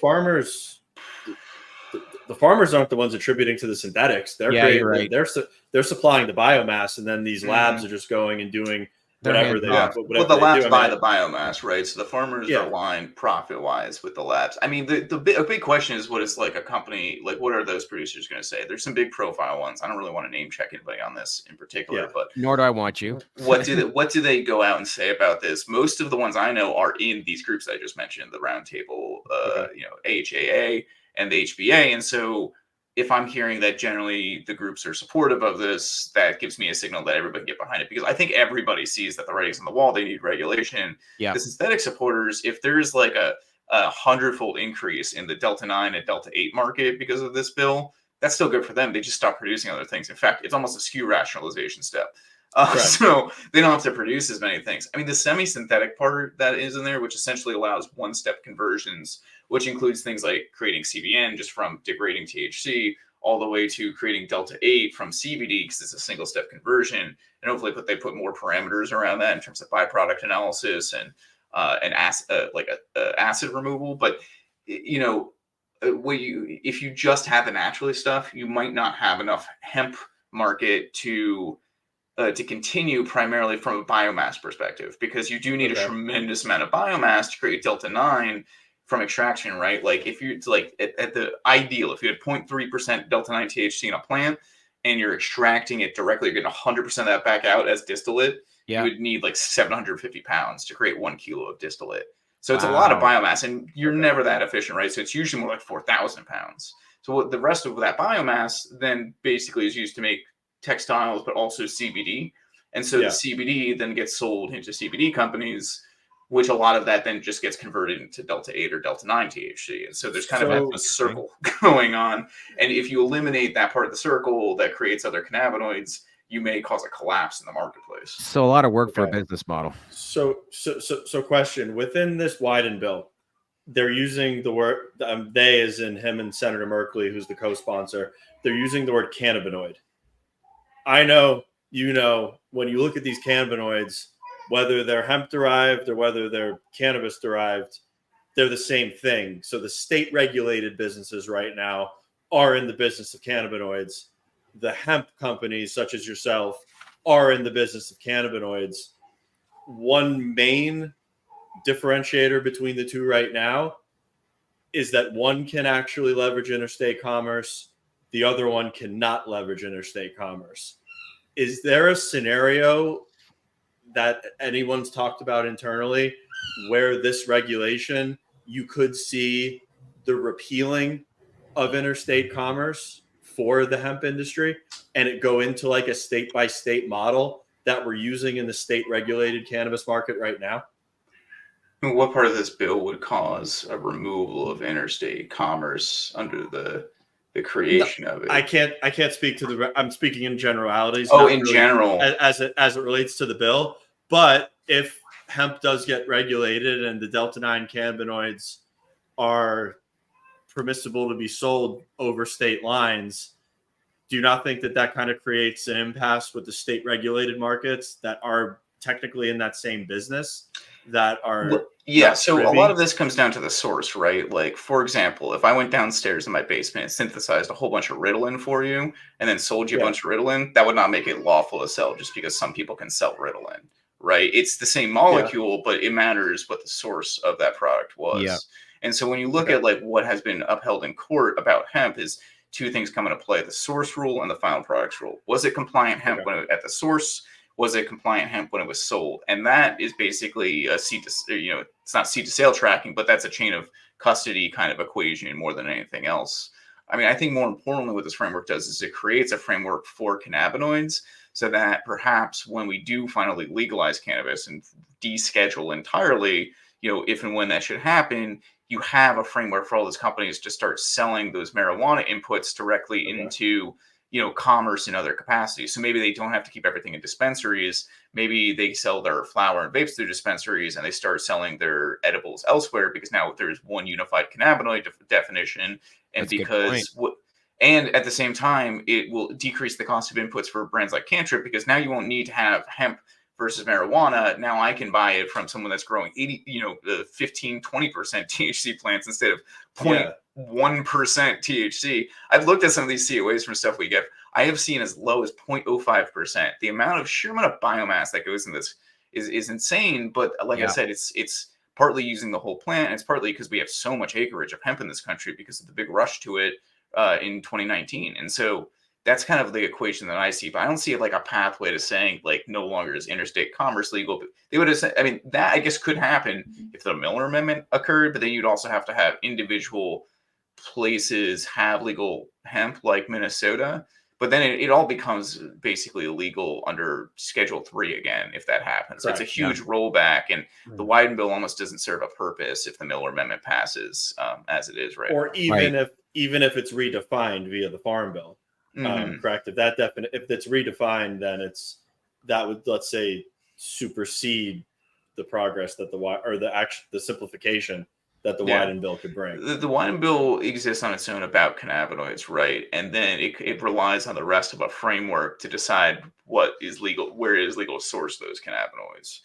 B: the farmers aren't the ones attributing to the synthetics. They're
A: you're right.
B: They're supplying the biomass, and then these labs are just going and doing whatever they want.
C: But the labs buy the biomass, right? So the farmers are aligned profit-wise with the labs. I mean, a big question is, what is like a company, like what are those producers going to say? There's some big profile ones. I don't really want to name check anybody on this in particular, but
A: nor do I want you.
C: What do they go out and say about this? Most of the ones I know are in these groups I just mentioned, the Roundtable, AHAA and the HBA. And so if I'm hearing that generally the groups are supportive of this, that gives me a signal that everybody can get behind it, because I think everybody sees that the writing's on the wall. They need regulation. The synthetic supporters, if there's like a 100-fold increase in the Delta 9 and Delta 8 market because of this bill, that's still good for them. They just stop producing other things. In fact, it's almost a SKU rationalization step. So they don't have to produce as many things. I mean, the semi-synthetic part that is in there, which essentially allows one-step conversions, which includes things like creating CBN just from degrading THC, all the way to creating Delta 8 from CBD, because it's a single-step conversion. And hopefully they put more parameters around that in terms of byproduct analysis and acid removal. But if you just have the naturally stuff, you might not have enough hemp market to continue, primarily from a biomass perspective, because you do need a tremendous amount of biomass to create Delta 9 from extraction, right? Like if you at the ideal, if you had 0.3% Delta 9 THC in a plant and you're extracting it directly, you're getting 100% of that back out as distillate. You would need like 750 pounds to create 1 kilo of distillate. So it's a lot of biomass, and you're never that efficient, right? So it's usually more like 4,000 pounds. So the rest of that biomass then basically is used to make textiles, but also CBD. And so the CBD then gets sold into CBD companies, which a lot of that then just gets converted into Delta 8 or Delta 9 THC. And so there's kind of a circle going on. And if you eliminate that part of the circle that creates other cannabinoids, you may cause a collapse in the marketplace.
A: So a lot of work for a business model.
B: So question, within this Wyden bill, they're using the word, they as in him and Senator Merkley, who's the co-sponsor, they're using the word cannabinoid. I know, when you look at these cannabinoids, whether they're hemp-derived or whether they're cannabis-derived, they're the same thing. So the state-regulated businesses right now are in the business of cannabinoids. The hemp companies, such as yourself, are in the business of cannabinoids. One main differentiator between the two right now is that one can actually leverage interstate commerce. The other one cannot leverage interstate commerce. is there a scenario that anyone's talked about internally where this regulation, you could see the repealing of interstate commerce for the hemp industry and it go into like a state by state model that we're using in the state regulated cannabis market right now?
C: What part of this bill would cause a removal of interstate commerce under the creation of it?
B: I can't speak to the. I'm speaking in generalities.
C: Oh,
B: not
C: in
B: really
C: general,
B: as it relates to the bill. But if hemp does get regulated and the Delta-9 cannabinoids are permissible to be sold over state lines, do you not think that that kind of creates an impasse with the state regulated markets that are technically in that same business that are
C: yeah, so
B: privy?
C: a lot of this comes down to the source, right? Like, for example, if I went downstairs in my basement and synthesized a whole bunch of Ritalin for you and then sold you a bunch of Ritalin, that would not make it lawful to sell just because some people can sell Ritalin, right? It's the same molecule, but it matters what the source of that product was.
A: Yeah.
C: And so when you look at like what has been upheld in court about hemp is two things come into play: the source rule and the final products rule. Was it compliant hemp when at the source? Was it compliant hemp when it was sold? And that is basically a seed to, it's not seed to sale tracking, but that's a chain of custody kind of equation more than anything else. I mean, I think more importantly, what this framework does is it creates a framework for cannabinoids so that perhaps when we do finally legalize cannabis and deschedule entirely, if and when that should happen, you have a framework for all those companies to start selling those marijuana inputs directly into commerce in other capacities. So maybe they don't have to keep everything in dispensaries. Maybe they sell their flower and vapes through dispensaries and they start selling their edibles elsewhere because now there's one unified cannabinoid definition. And and at the same time, it will decrease the cost of inputs for brands like Cantrip because now you won't need to have hemp versus marijuana. Now I can buy it from someone that's growing 15, 20% THC plants instead of 0.1% THC. I've looked at some of these COAs from stuff we get. I have seen as low as 0.05%. The sheer amount of biomass that goes in this is insane. But like I said, it's partly using the whole plant. And it's partly because we have so much acreage of hemp in this country because of the big rush to it in 2019. And so that's kind of the equation that I see, but I don't see it like a pathway to saying like no longer is interstate commerce legal. But they would have said, I mean, that I guess could happen if the Miller Amendment occurred, but then you'd also have to have individual places have legal hemp like Minnesota. But then it all becomes basically illegal under Schedule 3 again, if that happens. Right. It's a huge rollback, and the Wyden bill almost doesn't serve a purpose if the Miller Amendment passes as it is right.
B: Or even if it's redefined via the Farm Bill. Correct. If it's redefined, then that would, let's say, supersede the progress that the simplification that the Wyden bill could bring.
C: The Wyden bill exists on its own about cannabinoids, right? And then it relies on the rest of a framework to decide what is legal, where it is legal to source those cannabinoids.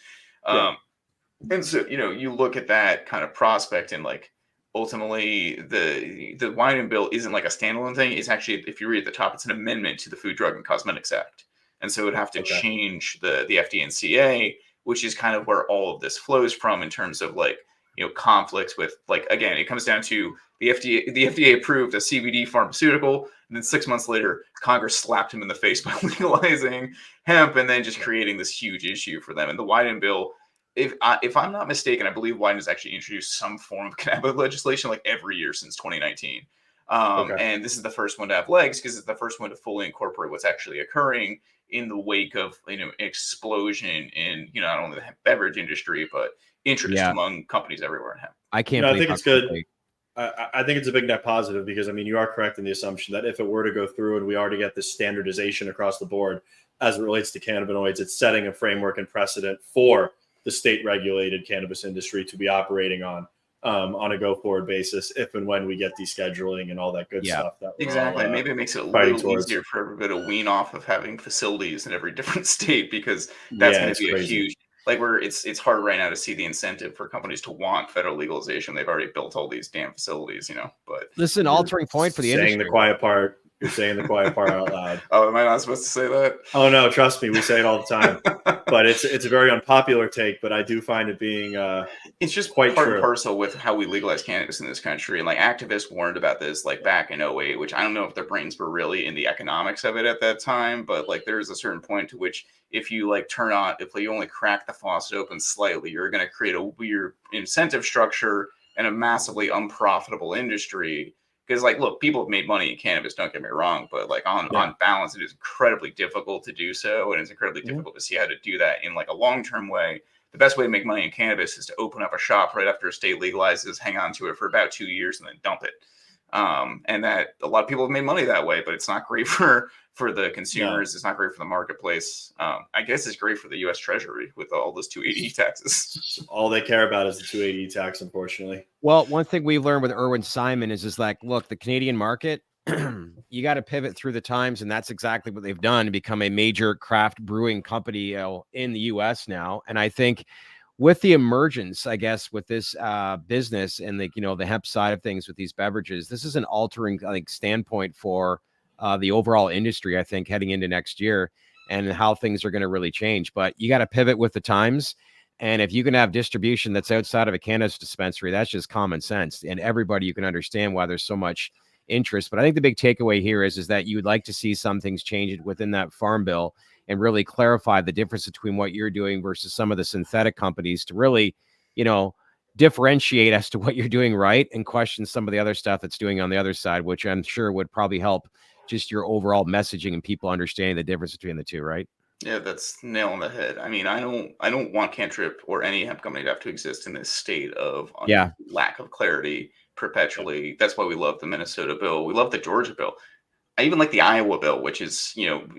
C: And so you look at that kind of prospect and like. Ultimately, the Wyden bill isn't like a standalone thing. It's actually, if you read at the top, it's an amendment to the Food, Drug, and Cosmetics Act. And so it would have to change the FDNCA, which is kind of where all of this flows from in terms of like, conflicts with, like, again, it comes down to the FDA. The FDA approved a CBD pharmaceutical, and then 6 months later, Congress slapped him in the face by legalizing hemp and then just creating this huge issue for them. And the Wyden bill, if I'm not mistaken, I believe Wyden has actually introduced some form of cannabis legislation like every year since 2019. And this is the first one to have legs because it's the first one to fully incorporate what's actually occurring in the wake of explosion in not only the hemp beverage industry but interest among companies everywhere in hemp.
A: I can't.
B: I think it's good. I think it's a big net positive because you are correct in the assumption that if it were to go through and we already get this standardization across the board as it relates to cannabinoids, it's setting a framework and precedent for the state regulated cannabis industry to be operating on a go forward basis if and when we get descheduling and all that good stuff.
C: Exactly. Maybe it makes it a little easier for everybody to wean off of having facilities in every different state because that's going to be crazy. A huge, like it's hard right now to see the incentive for companies to want federal legalization. They've already built all these damn facilities, but
A: listen, altering point for the industry.
B: Saying the quiet part. You're saying the quiet part out loud.
C: Oh, am I not supposed to say that?
B: Oh no, trust me, we say it all the time. But it's a very unpopular take, but I do find it being
C: it's just
B: quite
C: part
B: true.
C: and parcel with how we legalize cannabis in this country. And like activists warned about this like back in 08, which I don't know if their brains were really in the economics of it at that time, but like there's a certain point to which if you like if you only crack the faucet open slightly, you're going to create a weird incentive structure and a massively unprofitable industry. Because, like, look, people have made money in cannabis, don't get me wrong, but, like, on balance, it is incredibly difficult to do so, and it's incredibly difficult to see how to do that in, like, a long-term way. The best way to make money in cannabis is to open up a shop right after a state legalizes, hang on to it for about 2 years, and then dump it. And that a lot of people have made money that way, but it's not great for the consumers. No. It's not great for the marketplace. I guess it's great for the U.S. Treasury with all those 280E taxes.
B: All they care about is the 280E tax, unfortunately.
A: Well, one thing we've learned with Irwin Simon is like, look, the Canadian market, you got to pivot through the times, and that's exactly what they've done to become a major craft brewing company in the U.S. now. And I think with the emergence, I guess, with this business and the hemp side of things with these beverages, this is an altering, I think, standpoint for the overall industry, I think, heading into next year and how things are going to really change. But you got to pivot with the times. And if you can have distribution that's outside of a cannabis dispensary, that's just common sense. And everybody, you can understand why there's so much interest. But I think the big takeaway here is that you would like to see some things changed within that farm bill and really clarify the difference between what you're doing versus some of the synthetic companies to really, differentiate as to what you're doing right and question some of the other stuff that's doing on the other side, which I'm sure would probably help just your overall messaging and people understanding the difference between the two, right?
C: Yeah, that's nail on the head. I mean, I don't want Cantrip or any hemp company to have to exist in this state of lack of clarity perpetually. That's why we love the Minnesota bill. We love the Georgia bill. I even like the Iowa bill, which is,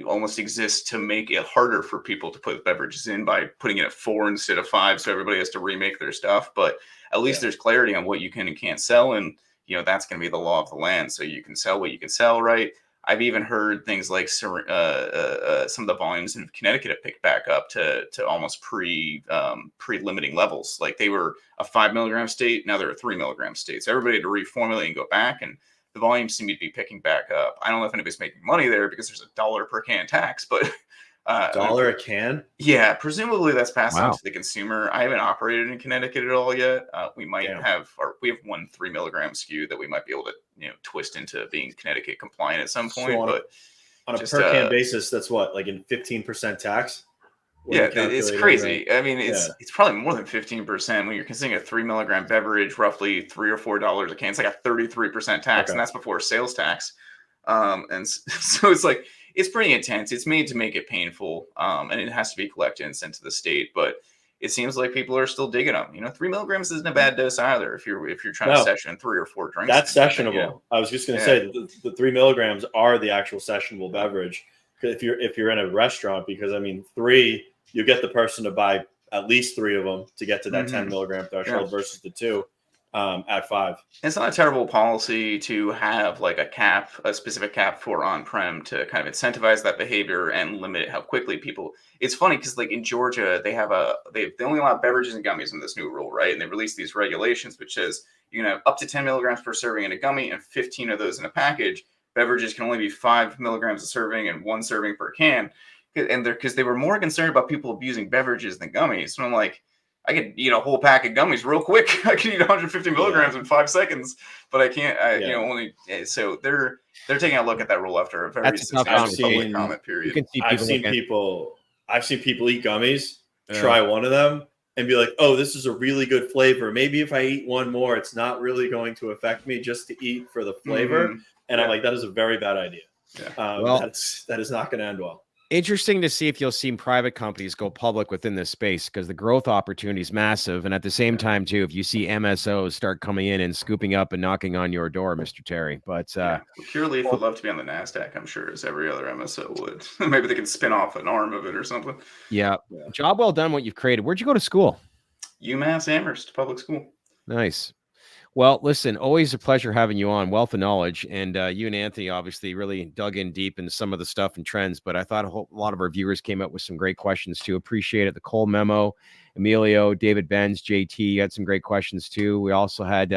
C: almost exists to make it harder for people to put beverages in by putting it at 4 instead of 5. So everybody has to remake their stuff. But at least there's clarity on what you can and can't sell. And, that's going to be the law of the land. So you can sell what you can sell, right? I've even heard things like some of the volumes in Connecticut have picked back up to almost pre-limiting levels. Like they were a 5 milligram state. Now they're a 3 milligram state. So everybody had to reformulate and go back, and the volumes seem to be picking back up. I don't know if anybody's making money there because there's $1 per can tax, but
B: $1 a can?
C: Yeah, presumably that's passed on to the consumer. I haven't operated in Connecticut at all yet. We might we have 1 3 milligram SKU that we might be able to twist into being Connecticut compliant at some point.
B: So
C: but
B: on a per can basis, that's what, like in 15% tax?
C: Yeah, it's crazy. Right? I mean, it's probably more than 15% when you're consuming a 3 milligram beverage, roughly $3 or $4 a can. It's like a 33% tax, and that's before sales tax. And so it's like, it's pretty intense. It's made to make it painful, and it has to be collected and sent to the state. But it seems like people are still digging them. 3 milligrams isn't a bad dose either. If you're trying to session 3 or 4 drinks,
B: that's sessionable. I was just going to say the 3 milligrams are the actual sessionable beverage. If you're in a restaurant, because 3, you get the person to buy at least 3 of them to get to that 10 milligram threshold versus the 2 at 5.
C: It's not a terrible policy to have like a specific cap for on-prem to kind of incentivize that behavior and limit how quickly people. It's funny because like in Georgia, they only allow beverages and gummies in this new rule, right? And they released these regulations which says you can have up to 10 milligrams per serving in a gummy and 15 of those in a package. Beverages can only be 5 milligrams a serving and 1 serving per can. And because they were more concerned about people abusing beverages than gummies. So I'm like, I could eat a whole pack of gummies real quick. I can eat 150 milligrams in 5 seconds, but I can't. only. So they're taking a look at that rule after a very substantial public comment period.
B: I've seen people eat gummies, try one of them, and be like, "Oh, this is a really good flavor. Maybe if I eat one more, it's not really going to affect me. Just to eat for the flavor." Mm-hmm. And I'm like, that is a very bad idea. Yeah. That is not going to end well.
A: Interesting to see if you'll see private companies go public within this space because the growth opportunity is massive. And at the same time, too, if you see MSOs start coming in and scooping up and knocking on your door, Mr. Terry. But
C: Cureleaf would love to be on the NASDAQ, I'm sure, as every other MSO would. Maybe they can spin off an arm of it or something.
A: Yeah. Job well done what you've created. Where'd you go to school?
C: UMass Amherst Public School.
A: Nice. Well, listen, always a pleasure having you on. Wealth of knowledge. And you and Anthony obviously really dug in deep into some of the stuff and trends, but I thought a lot of our viewers came up with some great questions too. Appreciate it. The Cole Memo, Emilio, David Benz, JT, you had some great questions too. We also had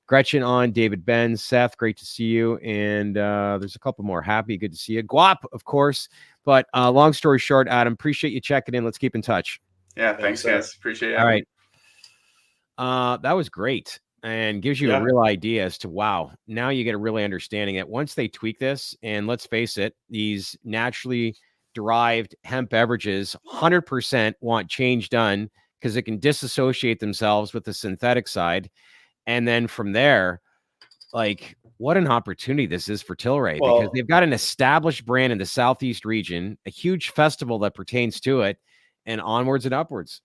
A: Gretchen on, David Ben, Seth, great to see you. And there's a couple more. Happy, good to see you. Guap, of course. But long story short, Adam, appreciate you checking in. Let's keep in touch.
C: Yeah, thanks, guys. Appreciate it.
A: All right. That was great and gives you a real idea as to, wow, now you get a really understanding that once they tweak this, and let's face it, these naturally derived hemp beverages 100% want change done because it can disassociate themselves with the synthetic side. And then from there, like, what an opportunity this is for Tilray, because they've got an established brand in the Southeast region, a huge festival that pertains to it, and onwards and upwards.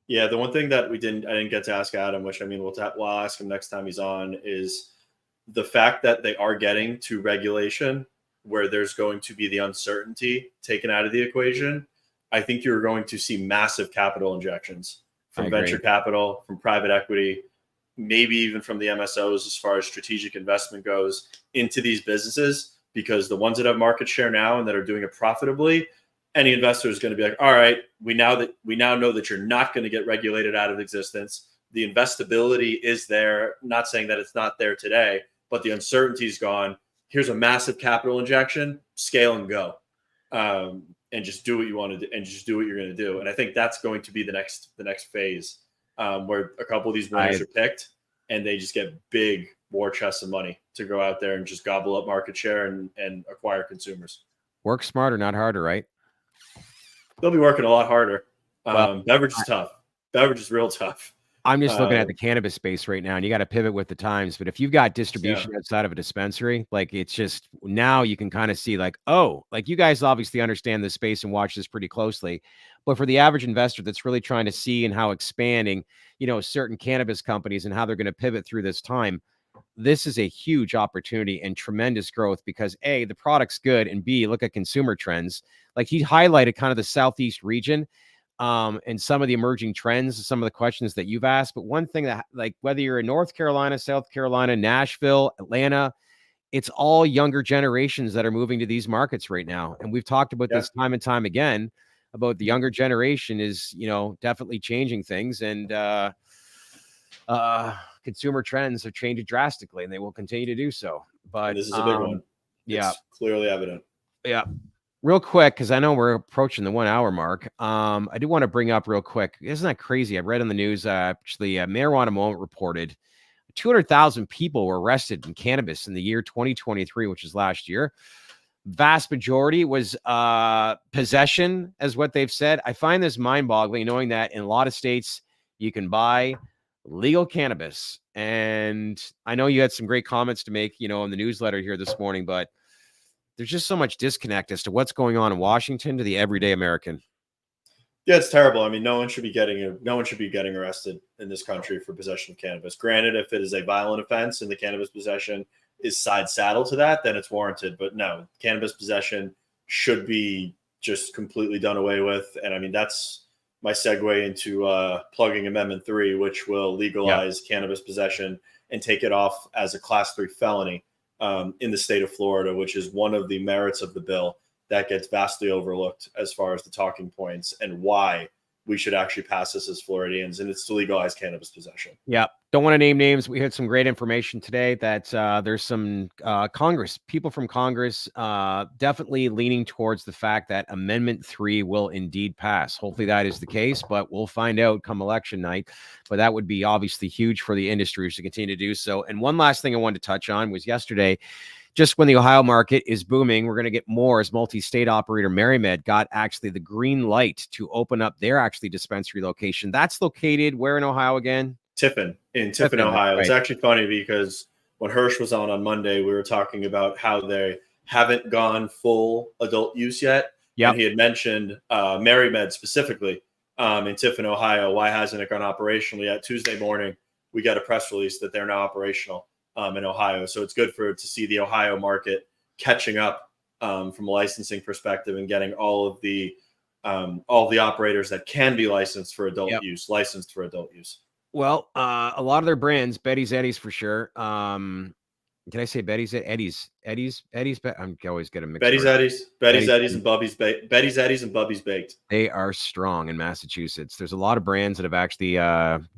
B: Yeah, the one thing that I didn't get to ask Adam, which I mean, we'll ask him next time he's on, is the fact that they are getting to regulation where there's going to be the uncertainty taken out of the equation. I think you're going to see massive capital injections from venture capital, from private equity, maybe even from the MSOs as far as strategic investment goes into these businesses, because the ones that have market share now and that are doing it profitably, any investor is going to be like, all right, we now know that you're not going to get regulated out of existence. The investability is there. Not saying that it's not there today, but the uncertainty is gone. Here's a massive capital injection, scale and go, and just do what you want to do, and just do what you're going to do. And I think that's going to be the next phase, where a couple of these winners are picked, and they just get big war chests of money to go out there and just gobble up market share and acquire consumers.
A: Work smarter, not harder, right?
B: They'll be working a lot harder. Beverage is tough. Beverage is real tough.
A: I'm just looking at the cannabis space right now, and you got to pivot with the times. But if you've got distribution outside of a dispensary, like, it's just, now you can kind of see, like, oh, like, you guys obviously understand this space and watch this pretty closely. But for the average investor that's really trying to see and how expanding, certain cannabis companies and how they're going to pivot through this time, this is a huge opportunity and tremendous growth, because A, the product's good, and B, look at consumer trends. Like, he highlighted kind of the Southeast region, and some of the emerging trends, some of the questions that you've asked. But one thing that, like, whether you're in North Carolina, South Carolina, Nashville, Atlanta, it's all younger generations that are moving to these markets right now. And we've talked about this time and time again, about the younger generation is, definitely changing things. And consumer trends have changed drastically, and they will continue to do so. But
B: this is a big one. It's clearly evident.
A: Yeah. Real quick, because I know we're approaching the 1 hour mark. I do want to bring up real quick. Isn't that crazy? I read on the news, actually, Marijuana Moment reported 200,000 people were arrested in cannabis in the year 2023, which is last year. Vast majority was possession, as what they've said. I find this mind-boggling, knowing that in a lot of states you can buy legal cannabis. And I know you had some great comments to make, in the newsletter here this morning, but there's just so much disconnect as to what's going on in Washington to the everyday American.
B: Yeah, it's terrible. I mean, no one should be getting arrested in this country for possession of cannabis. Granted, if it is a violent offense and the cannabis possession is side saddle to that, then it's warranted. But no, cannabis possession should be just completely done away with. And I mean, that's my segue into plugging Amendment 3, which will legalize cannabis possession and take it off as a Class 3 felony in the state of Florida, which is one of the merits of the bill that gets vastly overlooked as far as the talking points and why we should actually pass this as Floridians, and it's to legalize cannabis possession. Yeah.
A: Don't want to name names. We had some great information today that there's some people from Congress definitely leaning towards the fact that Amendment 3 will indeed pass. Hopefully that is the case, but we'll find out come election night. But that would be obviously huge for the industries to continue to do so. And one last thing I wanted to touch on was yesterday, just when the Ohio market is booming, we're going to get more as multi-state operator MariMed got actually the green light to open up their actually dispensary location. That's located where in Ohio again?
B: Tiffin, Ohio. Right. It's actually funny because when Hirsch was on Monday, we were talking about how they haven't gone full adult use yet. Yeah. And he had mentioned MariMed specifically in Tiffin, Ohio. Why hasn't it gone operational yet? Tuesday morning, we got a press release that they're now operational in Ohio. So it's good to see the Ohio market catching up from a licensing perspective and getting all of the operators that can be licensed for adult use, licensed for adult use.
A: Well, a lot of their brands, Betty's Eddies for sure, Did I say Betty's? Eddie's. I'm always getting mixed.
B: Betty's Eddie's,
A: Eddie's
B: and Bubby's Baked. Betty's Eddie's and Bubby's Baked.
A: They are strong in Massachusetts. There's a lot of brands that have actually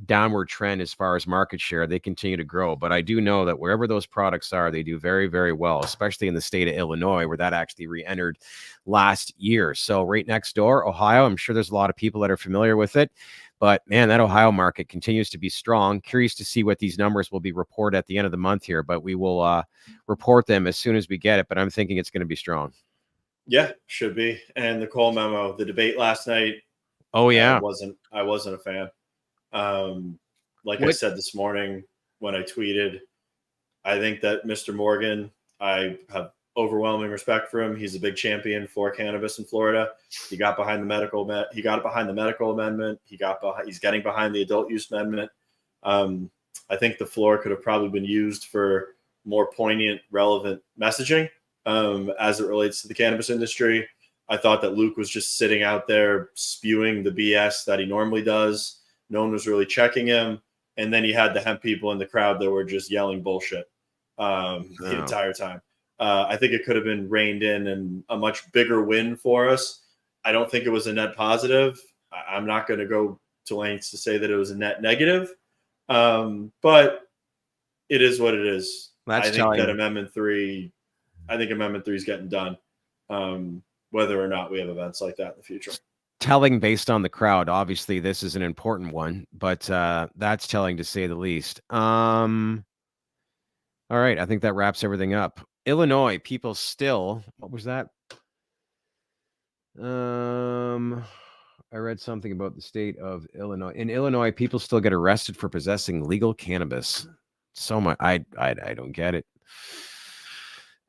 A: downward trend as far as market share. They continue to grow, but I do know that wherever those products are, they do very, very well, especially in the state of Illinois, where that actually re-entered last year. So right next door, Ohio, I'm sure there's a lot of people that are familiar with it. But man, that Ohio market continues to be strong. Curious to see what these numbers will be reported at the end of the month here, but we will report them as soon as we get it. But I'm thinking it's going to be strong.
B: Yeah, should be. And the Cole memo, the debate last night.
A: Oh yeah,
B: I wasn't a fan. I said this morning when I tweeted, I think that Mr. Morgan, I have overwhelming respect for him. He's a big champion for cannabis in Florida. He got behind the medical. He got behind the medical amendment. He's getting behind the adult use amendment. I think the floor could have probably been used for more poignant, relevant messaging as it relates to the cannabis industry. I thought that Luke was just sitting out there spewing the BS that he normally does. No one was really checking him. And then he had the hemp people in the crowd that were just yelling bullshit the entire time. I think it could have been reined in and a much bigger win for us. I don't think it was a net positive. I'm not going to go to lengths to say that it was a net negative, but it is what it is. I think that Amendment 3 is getting done, whether or not we have events like that in the future.
A: Telling based on the crowd. Obviously, this is an important one, but that's telling to say the least. All right, I think that wraps everything up. Illinois, people still, what was that? I read something about the state of Illinois. In Illinois, people still get arrested for possessing legal cannabis. So much. I don't get it.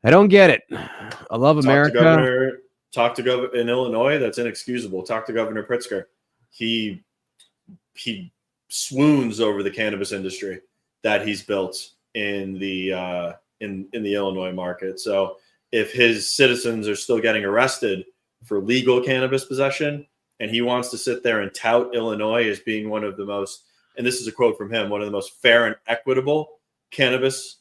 A: I don't get it. I love America.
B: Talk to Governor in Illinois. That's inexcusable. Talk to Governor Pritzker. He swoons over the cannabis industry that he's built in the in the Illinois market. So if his citizens are still getting arrested for legal cannabis possession, and he wants to sit there and tout Illinois as being one of the most, and this is a quote from him, one of the most fair and equitable cannabis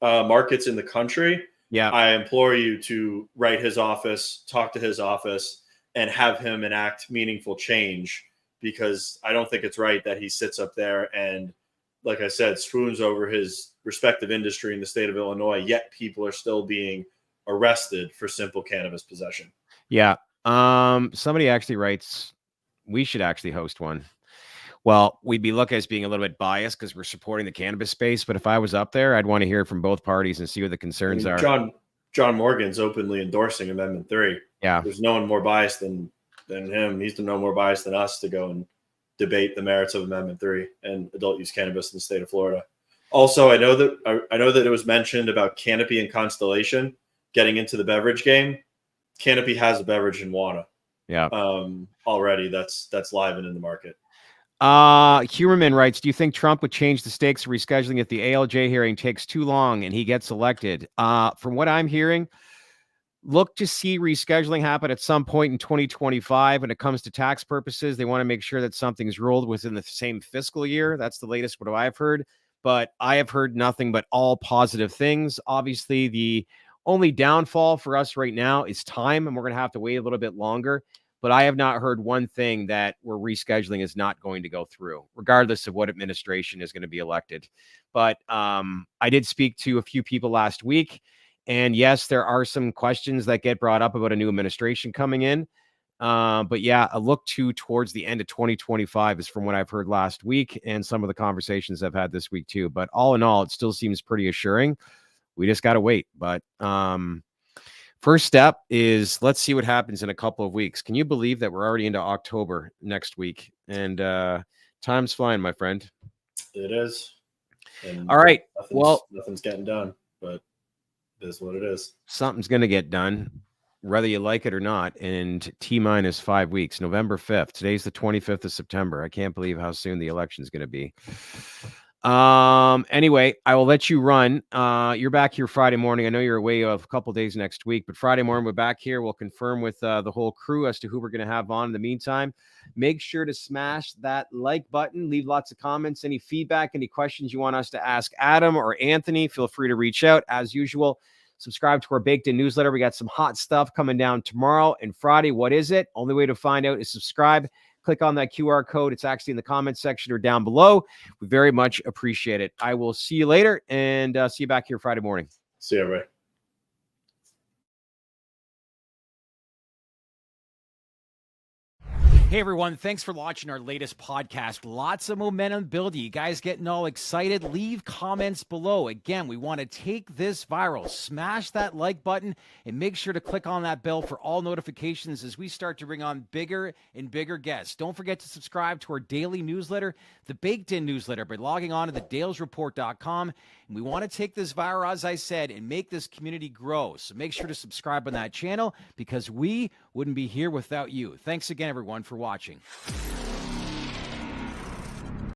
B: markets in the country.
A: Yeah,
B: I implore you to write his office, talk to his office, and have him enact meaningful change, because I don't think it's right that he sits up there and, like I said, swoons over his respective industry in the state of Illinois, yet people are still being arrested for simple cannabis possession.
A: Yeah. Somebody actually writes, we should actually host one. Well, we'd be looked as being a little bit biased because we're supporting the cannabis space. But if I was up there, I'd want to hear from both parties and see what the concerns are.
B: John Morgan's openly endorsing Amendment 3.
A: Yeah.
B: There's no one more biased than him. He's no more biased than us to go and debate the merits of Amendment 3 and adult use cannabis in the state of Florida. Also, I know that it was mentioned about Canopy and Constellation getting into the beverage game. Canopy has a beverage in Wana.
A: Yeah.
B: Already that's live and in the market.
A: Humerman writes, do you think Trump would change the stakes for rescheduling if the ALJ hearing takes too long and he gets elected? From what I'm hearing, look to see rescheduling happen at some point in 2025. When it comes to tax purposes, they want to make sure that something's ruled within the same fiscal year. That's the latest what I've heard, but I have heard nothing but all positive things. Obviously, the only downfall for us right now is time, and we're going to have to wait a little bit longer. But I have not heard one thing that we're rescheduling is not going to go through, regardless of what administration is going to be elected. But I did speak to a few people last week, and yes, there are some questions that get brought up about a new administration coming in. But yeah, a look towards the end of 2025 is from what I've heard last week and some of the conversations I've had this week too. But all in all, it still seems pretty assuring. We just got to wait. But first step is let's see what happens in a couple of weeks. Can you believe that we're already into October next week? And time's flying, my friend.
B: It is. And
A: all right.
B: Nothing's getting done, but it is what it is.
A: Something's going to get done, whether you like it or not. And T-minus 5 weeks, November 5th. Today's the 25th of September. I can't believe how soon the election is going to be. Anyway, I will let you run. You're back here Friday morning. I know you're away a couple days next week, but Friday morning we're back here. We'll confirm with the whole crew as to who we're going to have on. In the meantime, make sure to smash that like button. Leave lots of comments. Any feedback, any questions you want us to ask Adam or Anthony, feel free to reach out. As usual, subscribe to our Baked In newsletter. We got some hot stuff coming down tomorrow and Friday. What is it? Only way to find out is subscribe. Click on that QR code. It's actually in the comments section or down below. We very much appreciate it. I will see you later and see you back here Friday morning.
B: See you, everybody.
D: Hey everyone, thanks for watching our latest podcast. Lots of momentum building. You guys getting all excited? Leave comments below. Again, we want to take this viral. Smash that like button and make sure to click on that bell for all notifications as we start to bring on bigger and bigger guests. Don't forget to subscribe to our daily newsletter, the Baked In newsletter, by logging on to thedalesreport.com. And we want to take this viral, as I said, and make this community grow. So make sure to subscribe on that channel because we wouldn't be here without you. Thanks again, everyone, for watching.